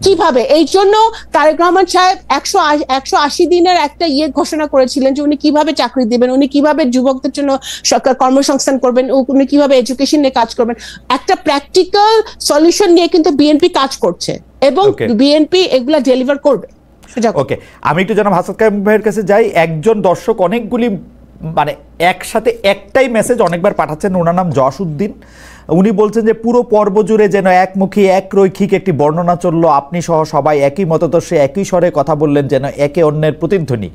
কিভাবে এই জন্য তারেক রহমান সাহেব 180 দিনের একটা ঘোষণা করেছিলেন যে উনি কিভাবে চাকরি দিবেন, উনি কিভাবে যুবকদের জন্য সরকার কর্মসংস্থান করবেন, উনি কিভাবে এডুকেশন নিয়ে কাজ করবেন। একটা প্র্যাকটিক্যাল সলিউশন নিয়ে কিন্তু বিএনপি কাজ করছে এবং বিএনপি এগুলা ডেলিভার করবে। ওকে, আমি একটু জনাব হাসান কাইম ভাইয়ের কাছে যাই। একজন দর্শক অনেকগুলি মানে একসাথে একটাই মেসেজ অনেকবার পাঠাচ্ছেন, ওনার নাম জসউদ্দিন। উনি বলছেন যে পুরো পর্ব জুড়ে যেন একমুখী এক রৈখিক একটি বর্ণনা চললো, আপনি সহ সবাই একই মতদর্শে একই স্বরে কথা বললেন, যেন একে অন্যের প্রতিধ্বনি।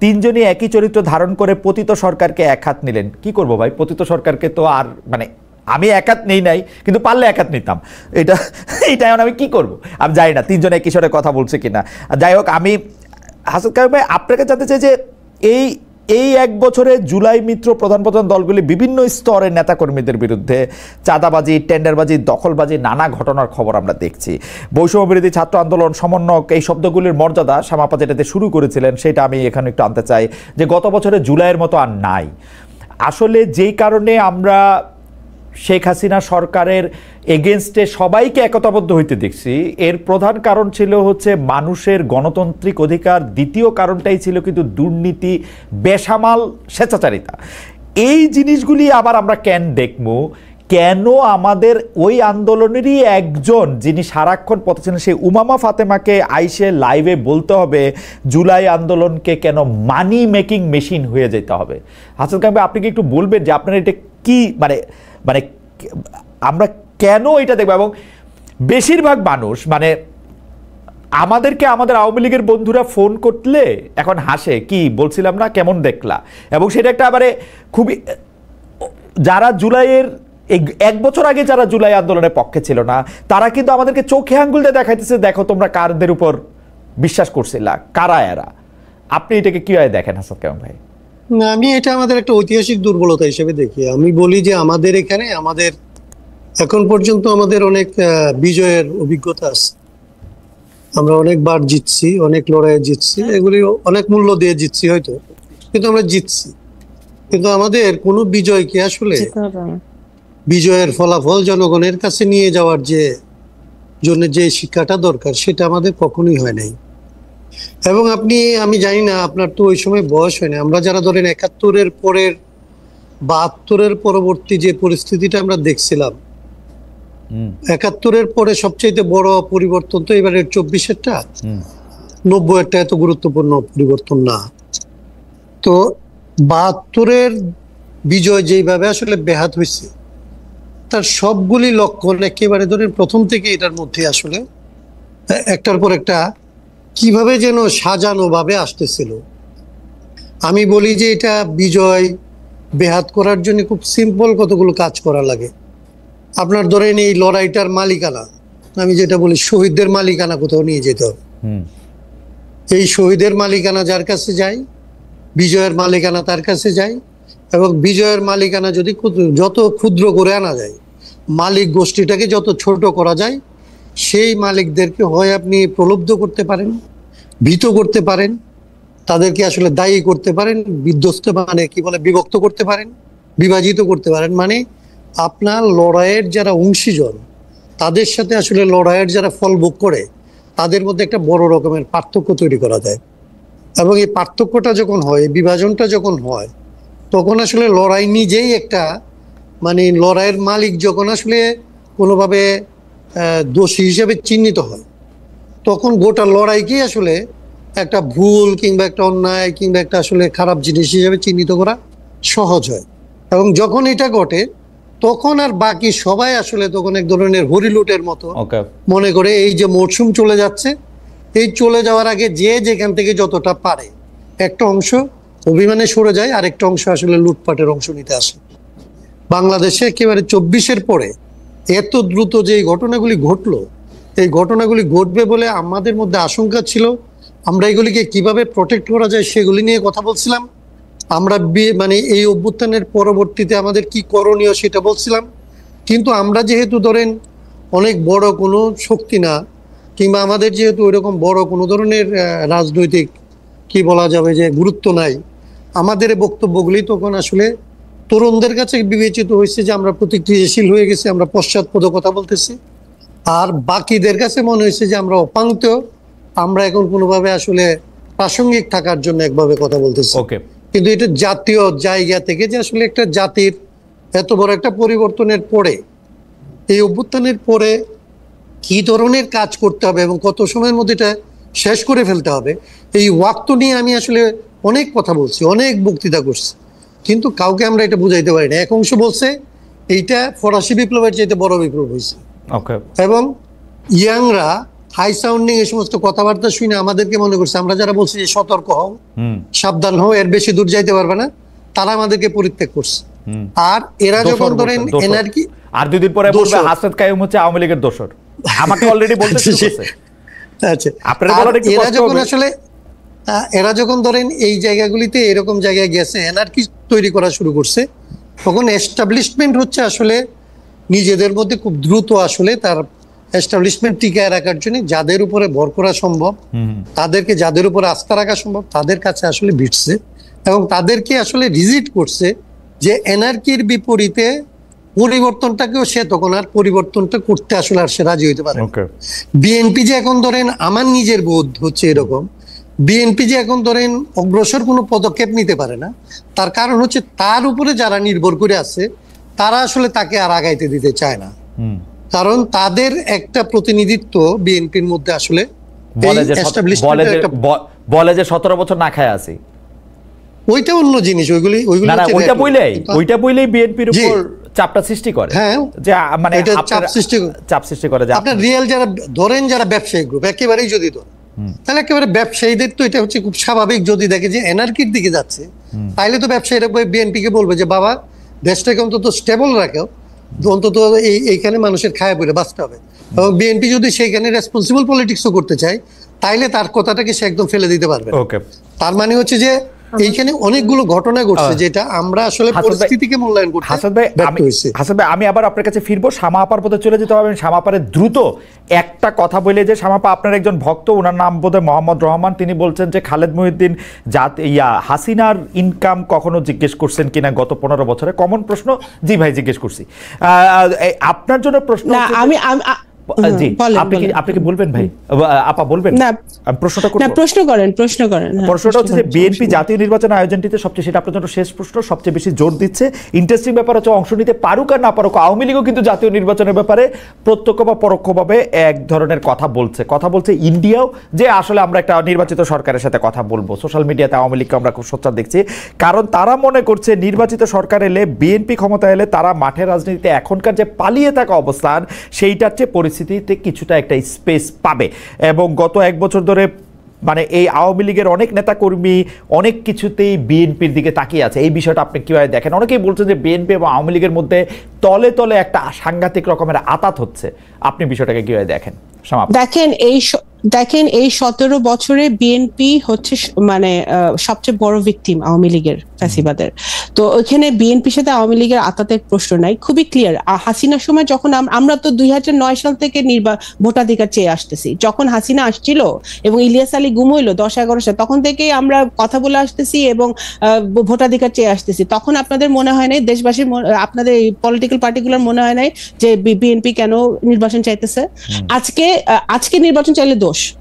তিনজনই একই চরিত্র ধারণ করে পতিত সরকারকে এক হাত নিলেন। কি করব ভাই, পতিত সরকারকে তো আর মানে আমি এক হাত নেই নাই, কিন্তু পারলে এক হাত নিতাম। এইটা এখন আমি কি করব, আমি জানি না তিনজন একই স্বরে কথা বলছে কিনা। যাই হোক, আমি হাসান কাইম ভাই আপনাকে জানতে চাই যে এই এক বছরে জুলাই মিত্র প্রধান দলগুলি বিভিন্ন স্তরের নেতাকর্মীদের বিরুদ্ধে চাঁদাবাজি, টেন্ডারবাজি, দখলবাজি, নানা ঘটনার খবর আমরা দেখছি। বৈষম্য বিরোধী ছাত্র আন্দোলন, সমন্বয়ক, এই শব্দগুলির মর্যাদা শামাপা যেটাতে শুরু করেছিলেন সেটা আমি এখানে একটু আনতে চাই যে গত বছরে জুলাইয়ের মতো আর নাই। আসলে যেই কারণে আমরা শেখ হাসিনা সরকারের এগেনস্টে সবাইকে একতাবদ্ধ হইতে দেখছি, এর প্রধান কারণ ছিল হচ্ছে মানুষের গণতান্ত্রিক অধিকার। দ্বিতীয় কারণটাই ছিল কিন্তু দুর্নীতি, বেসামাল স্বেচ্ছাচারিতা। এই জিনিসগুলি আবার আমরা কেন আমাদের ওই আন্দোলনেরই একজন যিনি সারাক্ষণ পথে ছিলেন সেই উমামা ফাতেমাকে আইসে লাইভে বলতে হবে জুলাই আন্দোলনকে কেন মানি মেকিং মেশিন হয়ে যেতে হবে? হাসান কাইম ভাই, আপনি কি একটু বলবেন যে আপনার এটা কি মানে আমরা কেন এটা দেখবো? এবং বেশিরভাগ মানুষ মানে আমাদেরকে আমাদের আওয়ামী লীগের বন্ধুরা ফোন করলে এখন হাসে, কি বলছিলাম না, কেমন দেখলা? এবং সেটা একটা মানে খুবই, যারা জুলাইয়ের এক বছর আগে যারা জুলাই আন্দোলনের পক্ষে ছিল না তারা কিন্তু আমাদেরকে চোখে আঙ্গুল দিয়ে দেখাইতেছে, দেখো তোমরা কারদের উপর বিশ্বাস করছিলা, কারা এরা। আপনি এটাকে কিভাবে দেখেন হাসান কাইম ভাই? না, আমি এটা আমাদের একটা ঐতিহাসিক দুর্বলতা হিসেবে দেখি। আমি বলি যে আমাদের এখানে এখন পর্যন্ত আমাদের অনেক বিজয়ের অভিজ্ঞতা আছে। আমরা অনেকবার জিতছি, অনেক লড়াইয়ে জিতছি, এগুলি অনেক মূল্য দিয়ে জিতছি হয়তো, কিন্তু আমরা জিতছি। কিন্তু আমাদের কোনো বিজয়কে আসলে বিজয়ের ফলাফল জনগণের কাছে নিয়ে যাওয়ার জন্য যে শিক্ষাটা দরকার সেটা আমাদের কখনোই হয় নাই। এবং আমি জানি না, আপনার তো ওই সময় বয়স হয়নি। আমরা যারা ধরেন 71-এর পরের 72-এর পরবর্তী যে পরিস্থিতিটা আমরা দেখছিলাম, 71-এর পরে সবচেয়ে বড় পরিবর্তন তো এবারের 24-এরটা, 90-এরটা এত গুরুত্বপূর্ণ পরিবর্তন না। তো 72-এর বিজয় যেইভাবে আসলে ব্যাহত হয়েছে তার সবগুলি লক্ষণ একেবারে ধরেন প্রথম থেকে এটার মধ্যে আসলে একটার পর একটা কিভাবে যেন সাজানো ভাবে আসতেছিল। আমি বলি যে এটা বিজয় বেহাত করার জন্য খুব সিম্পল কতগুলো কাজ করা লাগে। আপনার ধরেন এই লড়াইটার মালিকানা, আমি যেটা বলি শহীদদের মালিকানা কোথাও নিয়ে যেতে হবে। এই শহীদের মালিকানা যার কাছে যায়, বিজয়ের মালিকানা তার কাছে যায়। এবং বিজয়ের মালিকানা যদি যত ক্ষুদ্র করে আনা যায়, মালিক গোষ্ঠীটাকে যত ছোট করা যায়, সেই মালিকদেরকে হয় আপনি প্রলুব্ধ করতে পারেন, ভীত করতে পারেন, তাদেরকে আসলে দায়ী করতে পারেন, বিধ্বস্ত মানে কি বলে বিভক্ত করতে পারেন, বিভাজিত করতে পারেন। মানে আপনার লড়াইয়ের যারা অংশীজন তাদের সাথে আসলে লড়াইয়ের যারা ফল ভোগ করে তাদের মধ্যে একটা বড় রকমের পার্থক্য তৈরি করা যায়। এবং এই পার্থক্যটা যখন হয়, বিভাজনটা যখন হয়, তখন আসলে লড়াই নিজেই একটা মানে লড়াইয়ের মালিক যখন আসলে কোনোভাবে দোষী হিসেবে চিহ্নিত হয়, তখন গোটা লড়াইকেই আসলে একটা ভুল কিংবা একটা অন্যায় কিংবা একটা আসলে খারাপ জিনিস হিসেবে চিহ্নিত করা সহজ হয়। এবং যখন এটা ঘটে তখন আর বাকি সবাই আসলে তখন এক ধরনের হরিলুটের মতো মনে করে এই যে মরশুম চলে যাচ্ছে, এই চলে যাওয়ার আগে যে যেখান থেকে যতটা পারে একটা অংশ অভিমানে সরে যায়, আরেকটা অংশ আসলে লুটপাটের অংশ নিতে আসে। বাংলাদেশে একেবারে 24-এর পরে এত দ্রুত যে ঘটনাগুলি ঘটলো, এই ঘটনাগুলি ঘটবে বলে আমাদের মধ্যে আশঙ্কা ছিল। আমরা এগুলিকে কিভাবে প্রোটেক্ট করা যায় সেগুলি নিয়ে কথা বলছিলাম। আমরা মানে এই অভ্যুত্থানের পরবর্তীতে আমাদের কি করণীয় সেটা বলছিলাম। কিন্তু আমরা যেহেতু ধরেন অনেক বড় কোনো শক্তি না, কিংবা আমাদের যেহেতু ওইরকম বড় কোনো ধরনের রাজনৈতিক কি বলা যাবে যে গুরুত্ব নাই, আমাদের বক্তব্যগুলি তখন আসলে তরুণদের কাছে বিবেচিত হয়েছে যে আমরা প্রতিক্রিয়াশীল হয়ে গেছি, আমরা পশ্চাৎপদ কথা বলতেছি, আর বাকিদের কাছে মনে হয়েছে যে আমরা অপাঙ্ক্ত, আমরা এখন কোনোভাবে আসলে প্রাসঙ্গিক থাকার জন্য একভাবে কথা বলতেছি। কিন্তু এটা জাতীয় জায়গা থেকে যে আসলে একটা জাতির এত বড় একটা পরিবর্তনের পরে, এই অভ্যুত্থানের পরে কি ধরনের কাজ করতে হবে এবং কত সময়ের মধ্যে এটা শেষ করে ফেলতে হবে, এই ওয়াক্ত নিয়ে আমি আসলে অনেক কথা বলছি, অনেক বক্তৃতা করছি, কিন্তু কাউকে আমরা এটা বুঝাইতে পারি না। এক অংশ বলছে এইটা ফরাসি বিপ্লবের চাইতে বড় বিপ্লব হয়েছে, এবং ইয়াংরা হাই সাউন্ডিং এই সমস্ত কথাবার্তা শুনে আমাদেরকে মনে করছে, আমরা যারা বলছি যে সতর্ক হও, সাবধান হও, এর বেশি দূর যাইতে পারবে না, তারা আমাদেরকে পরিত্যাগ করছে। আর এরা যখন ধরেন এনার্কি, আর দুদিন পরে বলবে হাসনাত কাইয়ুম হচ্ছে আওয়ামী লীগের দোসর, আমাকে অলরেডি বলতে শুরু করছে। আচ্ছা, এরা যখন ধরেন এই জায়গাগুলিতে এরকম জায়গায় গেছে, এনার্কি তৈরি করা শুরু করছে, তখন এস্টাবলিশমেন্ট হচ্ছে আসলে নিজেদের মধ্যে খুব দ্রুত আসলে তার এস্টাবলিশমেন্ট টিকায় রাখার জন্য যাদের উপরে ভর করা সম্ভব, তাদেরকে যাদের উপরে আস্থা রাখা সম্ভব, তাদের কাছে আসলে ভিড়ছে এবং তাদেরকে আসলে রিজিট করছে যে এনার্কির বিপরীতে পরিবর্তনটাকেও সে তখন আর পরিবর্তনটা করতে আসলে আর সে রাজি হইতে পারে। বিএনপি যে এখন ধরেন, আমার নিজের বোধ হচ্ছে এরকম, বিএনপি যে এখন ধরেন অগ্রসর কোনো পদক্ষেপ নিতে পারে না, তার কারণ হচ্ছে তার উপরে যারা নির্ভর করে আছে তারা আসলে তাকে আর আগাইতে দিতে চায় না, কারণ তাদের একটা প্রতিনিধিত্ব বিএনপির মধ্যে আসলে বলে যে 17 বছর না খায় আছি, ওইটা অন্য জিনিস, ওইটা বইলেই বিএনপির উপর চাপটা সৃষ্টি করে। হ্যাঁ, যে মানে চাপ সৃষ্টি করে যে আপনার রিয়েল যারা ধরেন, যারা ব্যবসায়ী গ্রুপ একেবারেই যদি ধরেন, তাহলে একেবারে ব্যবসায়ীদের তো এটা হচ্ছে খুব স্বাভাবিক, যদি দেখে যে এনার্কির দিকে যাচ্ছে, তাইলে তো ব্যবসায়ীরা বিএনপি কে বলবে যে বাবা দেশটাকে অন্তত স্টেবল রাখো, অন্তত এইখানে মানুষের খায় পড়ে বাঁচতে হবে। এবং বিএনপি যদি সেইখানে রেসপন্সিবল পলিটিক্সও করতে চায়, তাইলে তার কথাটাকে সে একদম ফেলে দিতে পারবে। তার মানে হচ্ছে যে এইখানে অনেকগুলো ঘটনা ঘটছে যেটা আমরা আসলে পরিস্থিতিকে মূল্যায়ন করতে ব্যর্থ হয়েছি। হাসান ভাই, আমি আবার আপনার কাছে ফিরবো, শামা আপার পথে চলে যেতে হবে। শামা আপারে দ্রুত একটা কথা বলে যে, শামা আপা আপনার একজন ভক্ত, ওনার নাম বোধহয় মোহাম্মদ রহমান, তিনি বলছেন যে খালেদ মহিউদ্দিন হাসিনার ইনকাম কখনো জিজ্ঞেস করছেন কিনা গত 15 বছরে? কমন প্রশ্ন। জি ভাই, জিজ্ঞেস করছি। আপনার জন্য প্রশ্ন, আপনি কি বলবেন ভাই? আপা বলবেন? প্রশ্নটা হচ্ছে যে বিএনপি জাতীয় নির্বাচন আয়োজনটিতে সবচেয়ে, সেটা আপনার জন্য শেষ প্রশ্ন, সবচেয়ে বেশি জোর দিচ্ছে, ইন্টারেস্টিং ব্যাপার হচ্ছে অংশ নিতে পারুক আর না পারুক, আওয়ামী লীগও কিন্তু জাতীয় নির্বাচনের ব্যাপারে প্রত্যক্ষ বা পরোক্ষভাবে এক ধরনের কথা বলছে ইন্ডিয়াও, যে আসলে আমরা একটা নির্বাচিত সরকারের সাথে কথা বলবো। সোশ্যাল মিডিয়াতে আওয়ামী লীগকে আমরা খুব সোচ্চার দেখছি, কারণ তারা মনে করছে নির্বাচিত সরকার এলে, বিএনপি ক্ষমতা এলে, তারা মাঠের রাজনীতিতে এখনকার যে পালিয়ে থাকা অবস্থান, সেইটার চেয়ে পরিস্থিতিতে কিছুটা একটা স্পেস পাবে। এবং গত 1 বছর ধরে মানে এই আওয়ামী লীগের অনেক নেতাকর্মী অনেক কিছুতেই বিএনপির দিকে তাকিয়ে আছে। এই বিষয়টা আপনি কিভাবে দেখেন? অনেকেই বলছেন যে বিএনপি এবং আওয়ামী লীগের মধ্যে তলে তলে একটা সাংঘাতিক রকমের আতাত হচ্ছে, আপনি বিষয়টাকে কিভাবে দেখেন? দেখেন এই 17 বছরে বিএনপি হচ্ছে মানে সবচেয়ে বড় ভিকটিম আওয়ামী লীগের ফ্যাসিবাদের। তো ওইখানে বিএনপির সাথে আওয়ামী লীগের আতাতের প্রশ্ন নাই, খুবই ক্লিয়ার। হাসিনার সময় যখন আমরা তো 2009 সাল থেকে ভোটাধিকার চেয়ে আসতেছি, যখন হাসিনা আসছিল এবং ইলিয়াস আলী গুম হইলো 10-11 সাল, তখন থেকেই আমরা কথা বলে আসতেছি এবং ভোটাধিকার চেয়ে আসতেছি। তখন আপনাদের মনে হয় নাই, দেশবাসীর আপনাদের পলিটিক্যাল পার্টিকুলার মনে হয় নাই যে বিএনপি কেন নির্বাচন চাইতেছে? আজকে নির্বাচন চাইলে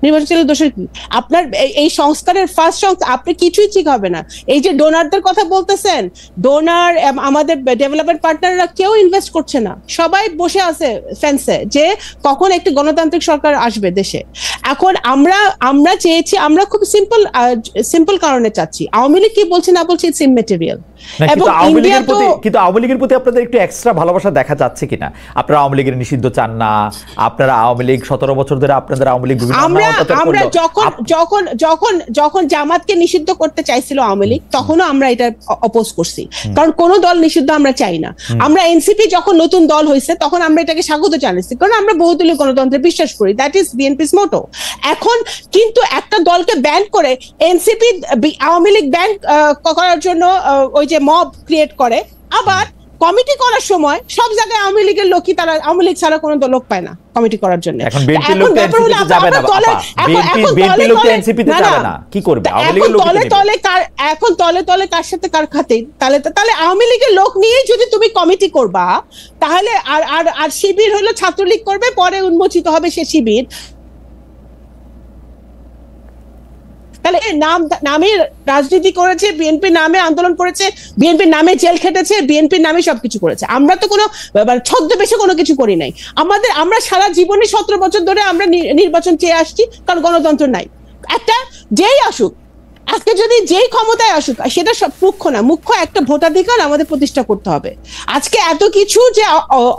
নির্বাচন চাইলে দোষের কি? আপনার এই সংস্কারের ফার্স্ট আপনি কিছুই ঠিক হবে না। এই যে ডোনারদের কথা বলতেছেন, ডোনার আমাদের ডেভেলপমেন্ট পার্টনাররা কেউ ইনভেস্ট করছে না, সবাই বসে আছে ফেন্সে যে কখন একটি গণতান্ত্রিক সরকার আসবে দেশে। এখন আমরা চেয়েছি, আমরা খুব সিম্পল কারণে চাচ্ছি। আওয়ামী লীগ কি বলছে না বলছে ইটস ইমম্যাটেরিয়াল। কিন্তু আওয়ামী লীগের প্রতি আপনাদের একটু এক্সট্রা ভালোবাসা দেখা যাচ্ছে কিনা? আপনারা আওয়ামী লীগের নিষিদ্ধ চান না, আপনারা আওয়ামী লীগ 17 বছর ধরে আপনাদের আওয়ামী লীগ আমরা যখন জামাতকে নিষিদ্ধ করতে চাইছিল আওয়ামী লীগ, তখনও আমরা এটা অপোজ করছি, কারণ কোন দল নিষিদ্ধ আমরা চাই না। আমরা এনসিপি যখন নতুন দল হয়েছে তখন আমরা এটাকে স্বাগত জানাচ্ছি, কারণ আমরা বহুদলীয় গণতন্ত্রে বিশ্বাস করি, দ্যাট ইজ বিএনপি's মোটো। এখন কিন্তু একটা দলকে ব্যান করে এনসিপি আওয়ামী লীগ ব্যান করার জন্য ওই যে মব ক্রিয়েট করে, আবার কমিটি করার সময় সব জায়গায় আওয়ামী লীগের লোকই, তারা আওয়ামী লীগ ছাড়া কোনো লোক পায় না কমিটি করার জন্য। এখন বিএনপি লোক এনসিপি তে যাবে না, বিএনপি লোক এনসিপি তে যাবে না, কি করবে আওয়ামী লীগের লোক? এখন তলে তলে কার সাথে কার খাতে, তাহলে আওয়ামী লীগের লোক নিয়ে যদি তুমি কমিটি করবা, তাহলে আর শিবির হলো ছাত্রলীগ করবে, পরে উন্মোচিত হবে সে শিবির। তাহলে নামে রাজনীতি করেছে, বিএনপির নামে আন্দোলন করেছে, বিএনপির নামে জেল খেটেছে, বিএনপির নামে সবকিছু করেছে। আমরা তো কোনো ছদ্মবেশে কোনো কিছু করি নাই। আমরা সারা জীবনে 17 বছর ধরে আমরা নির্বাচন চেয়ে আসছি, কারণ গণতন্ত্র নাই। একটা যেই আসুক, আজকে যদি যেই ক্ষমতায় আসুক, সেটা সব মুখ্য না, মুখ্য একটা ভোটাধিকার আমাদের প্রতিষ্ঠা করতে হবে। আজকে এত কিছু যে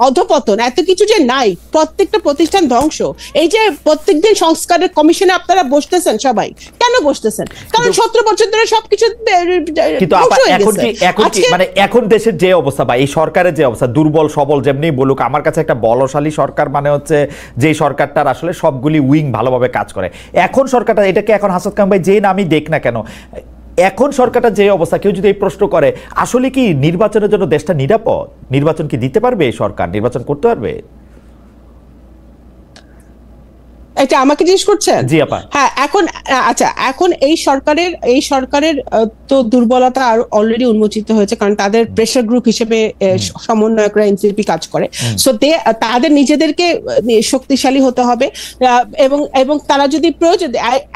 অধপতন, এত কিছু যে নাই, প্রত্যেকটা প্রতিষ্ঠান ধ্বংস। এই যে প্রত্যেকদিন সংস্কারের কমিশনে আপনারা বসতেছেন, সবাই কেন বসতেছেন? কারণ 17 বছর ধরে সবকিছু। কিন্তু মানে এখন দেশের যে অবস্থা বা এই সরকারের যে অবস্থা, দুর্বল সবল যেমনি বলুক, আমার কাছে একটা বলশালী সরকার মানে হচ্ছে যে সরকারটার আসলে সবগুলি উইং ভালোভাবে কাজ করে। এখন সরকারটা, এটাকে এখন হাসাদ কামাল ভাই যে নামই দেখ না কেন, এখন সরকারটা যে অবস্থা, কেউ যদি এই প্রশ্ন করে আসলে কি নির্বাচনের জন্য দেশটা নিরাপদ, নির্বাচন কি দিতে পারবে সরকার, নির্বাচন করতে পারবে? এটা আমাকে জিজ্ঞেস করছেন? জি আপা। হ্যাঁ, এখন এই সরকারের তো দুর্বলতা আর অলরেডি উন্মোচিত হয়েছে, কারণ তাদের প্রেসার গ্রুপ হিসেবে সমন্বয়করা এনসিপি কাজ করে। সো তাদের নিজেদেরকে শক্তিশালী হতে হবে, এবং তারা যদি প্রয়োজন,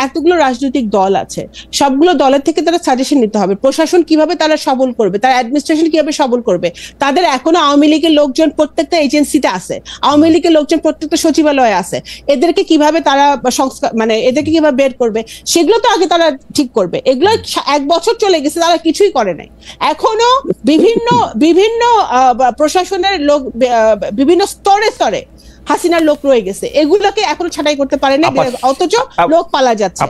এতগুলো রাজনৈতিক দল আছে, সবগুলো দলের থেকে তারা সাজেশন নিতে হবে। প্রশাসন কিভাবে তারা সবল করবে, তারা অ্যাডমিনিস্ট্রেশন কিভাবে সবল করবে। তাদের এখনো আওয়ামী লীগের লোকজন প্রত্যেকটা এজেন্সিতে আছে, আওয়ামী লীগের লোকজন প্রত্যেকটা সচিবালয়ে আছে। এদেরকে কিভাবে তারা সংস্কার, মানে এদেরকে কিভাবে বের করবে, সেগুলো তো আগে তারা ঠিক করবে। এগুলো 1 বছর চলে গেছে, তারা কিছুই করে নাই। এখনো বিভিন্ন প্রশাসনের লোক, বিভিন্ন স্তরে স্তরে হাসিনার লোক রয়ে গেছে, এগুলোকে এখনো ছাঁটাই করতে পারে না, অথচ লোক পালা যাচ্ছে।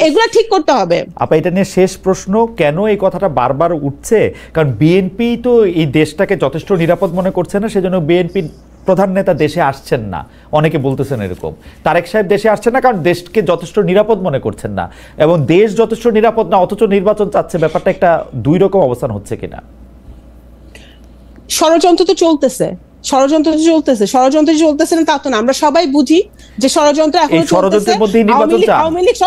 এগুলো ঠিক করতে হবে। আপা, এটা নিয়ে শেষ প্রশ্ন, কেন এই কথাটা বারবার উঠছে? কারণ বিএনপি তো এই দেশটাকে যথেষ্ট নিরাপদ মনে করছে না, সেজন্য বিএনপি প্রধান নেতা দেশে আসছেন না, অনেকে বলতেছেন এরকম। তারেক সাহেব দেশে আসছেন না কারণ দেশকে যথেষ্ট নিরাপদ মনে করছেন না, এবং দেশ যথেষ্ট নিরাপদ না অথচ নির্বাচন চাচ্ছে। ব্যাপারটা একটা দুই রকম অবস্থান হচ্ছে কিনা? ষড়যন্ত্র তো চলতেছে, ষড়যন্ত্র চলতেছে না তা তো না। আমরা সবাই বুঝি যে ষড়যন্ত্র এখনো চলতেছে। আওয়ামী লীগ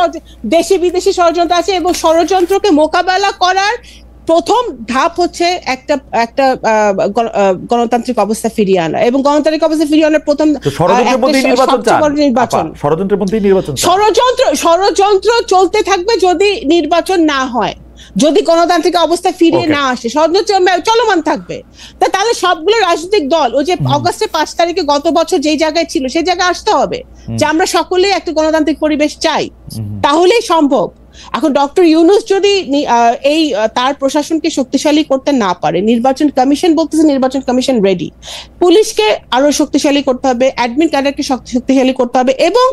দেশি বিদেশি ষড়যন্ত্র আছে, এবং ষড়যন্ত্রকে মোকাবেলা করার প্রথম ধাপ হচ্ছে একটা গণতান্ত্রিক অবস্থা ফিরিয়ে আনা, এবং গণতান্ত্রিক অবস্থা ফিরিয়ে আনার প্রথম ষড়যন্ত্র চলতে থাকবে যদি নির্বাচন না হয়, যদি গণতান্ত্রিক অবস্থা ফিরিয়ে না আসে, ষড়যন্ত্র চলমান থাকবে। তাহলে সবগুলো রাজনৈতিক দল ওই যে অগাস্টের 5 তারিখে গত বছর যেই জায়গায় ছিল সেই জায়গায় আসতে হবে, যে আমরা সকলেই একটা গণতান্ত্রিক পরিবেশ চাই, তাহলেই সম্ভব। এখন ডক্টর ইউনূস যদি তার প্রশাসনকে শক্তিশালী করতে না পারে, নির্বাচন কমিশন বলতেছে নির্বাচন কমিশন রেডি, পুলিশকে আরো শক্তিশালী করতে হবে, অ্যাডমিন ক্যাডারকে শক্তিশালী করতে হবে, এবং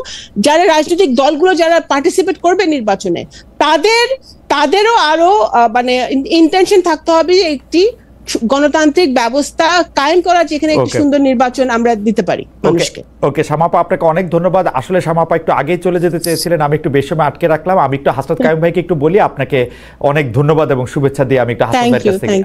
যারা রাজনৈতিক দলগুলো যারা পার্টিসিপেট করবে নির্বাচনে, তাদেরও আরো মানে ইন্টেনশন থাকতে হবে একটি গণতান্ত্রিক ব্যবস্থা কায়েম করা, যেখানে একটি সুন্দর নির্বাচন আমরা দিতে পারি মানুষকে। ওকে শামাপা, আপনাকে অনেক ধন্যবাদ। আসলে শামাপা একটু আগেই চলে যেতে চেয়েছিলেন, আমি একটু বেশি সময় আটকে রাখলাম। আমি একটু হাসনাত কাইয়ুম ভাইকে একটু বলি, আপনাকে অনেক ধন্যবাদ এবং শুভেচ্ছা দিয়ে আমি একটু হাসনাত ভাইয়ের কাছ থেকে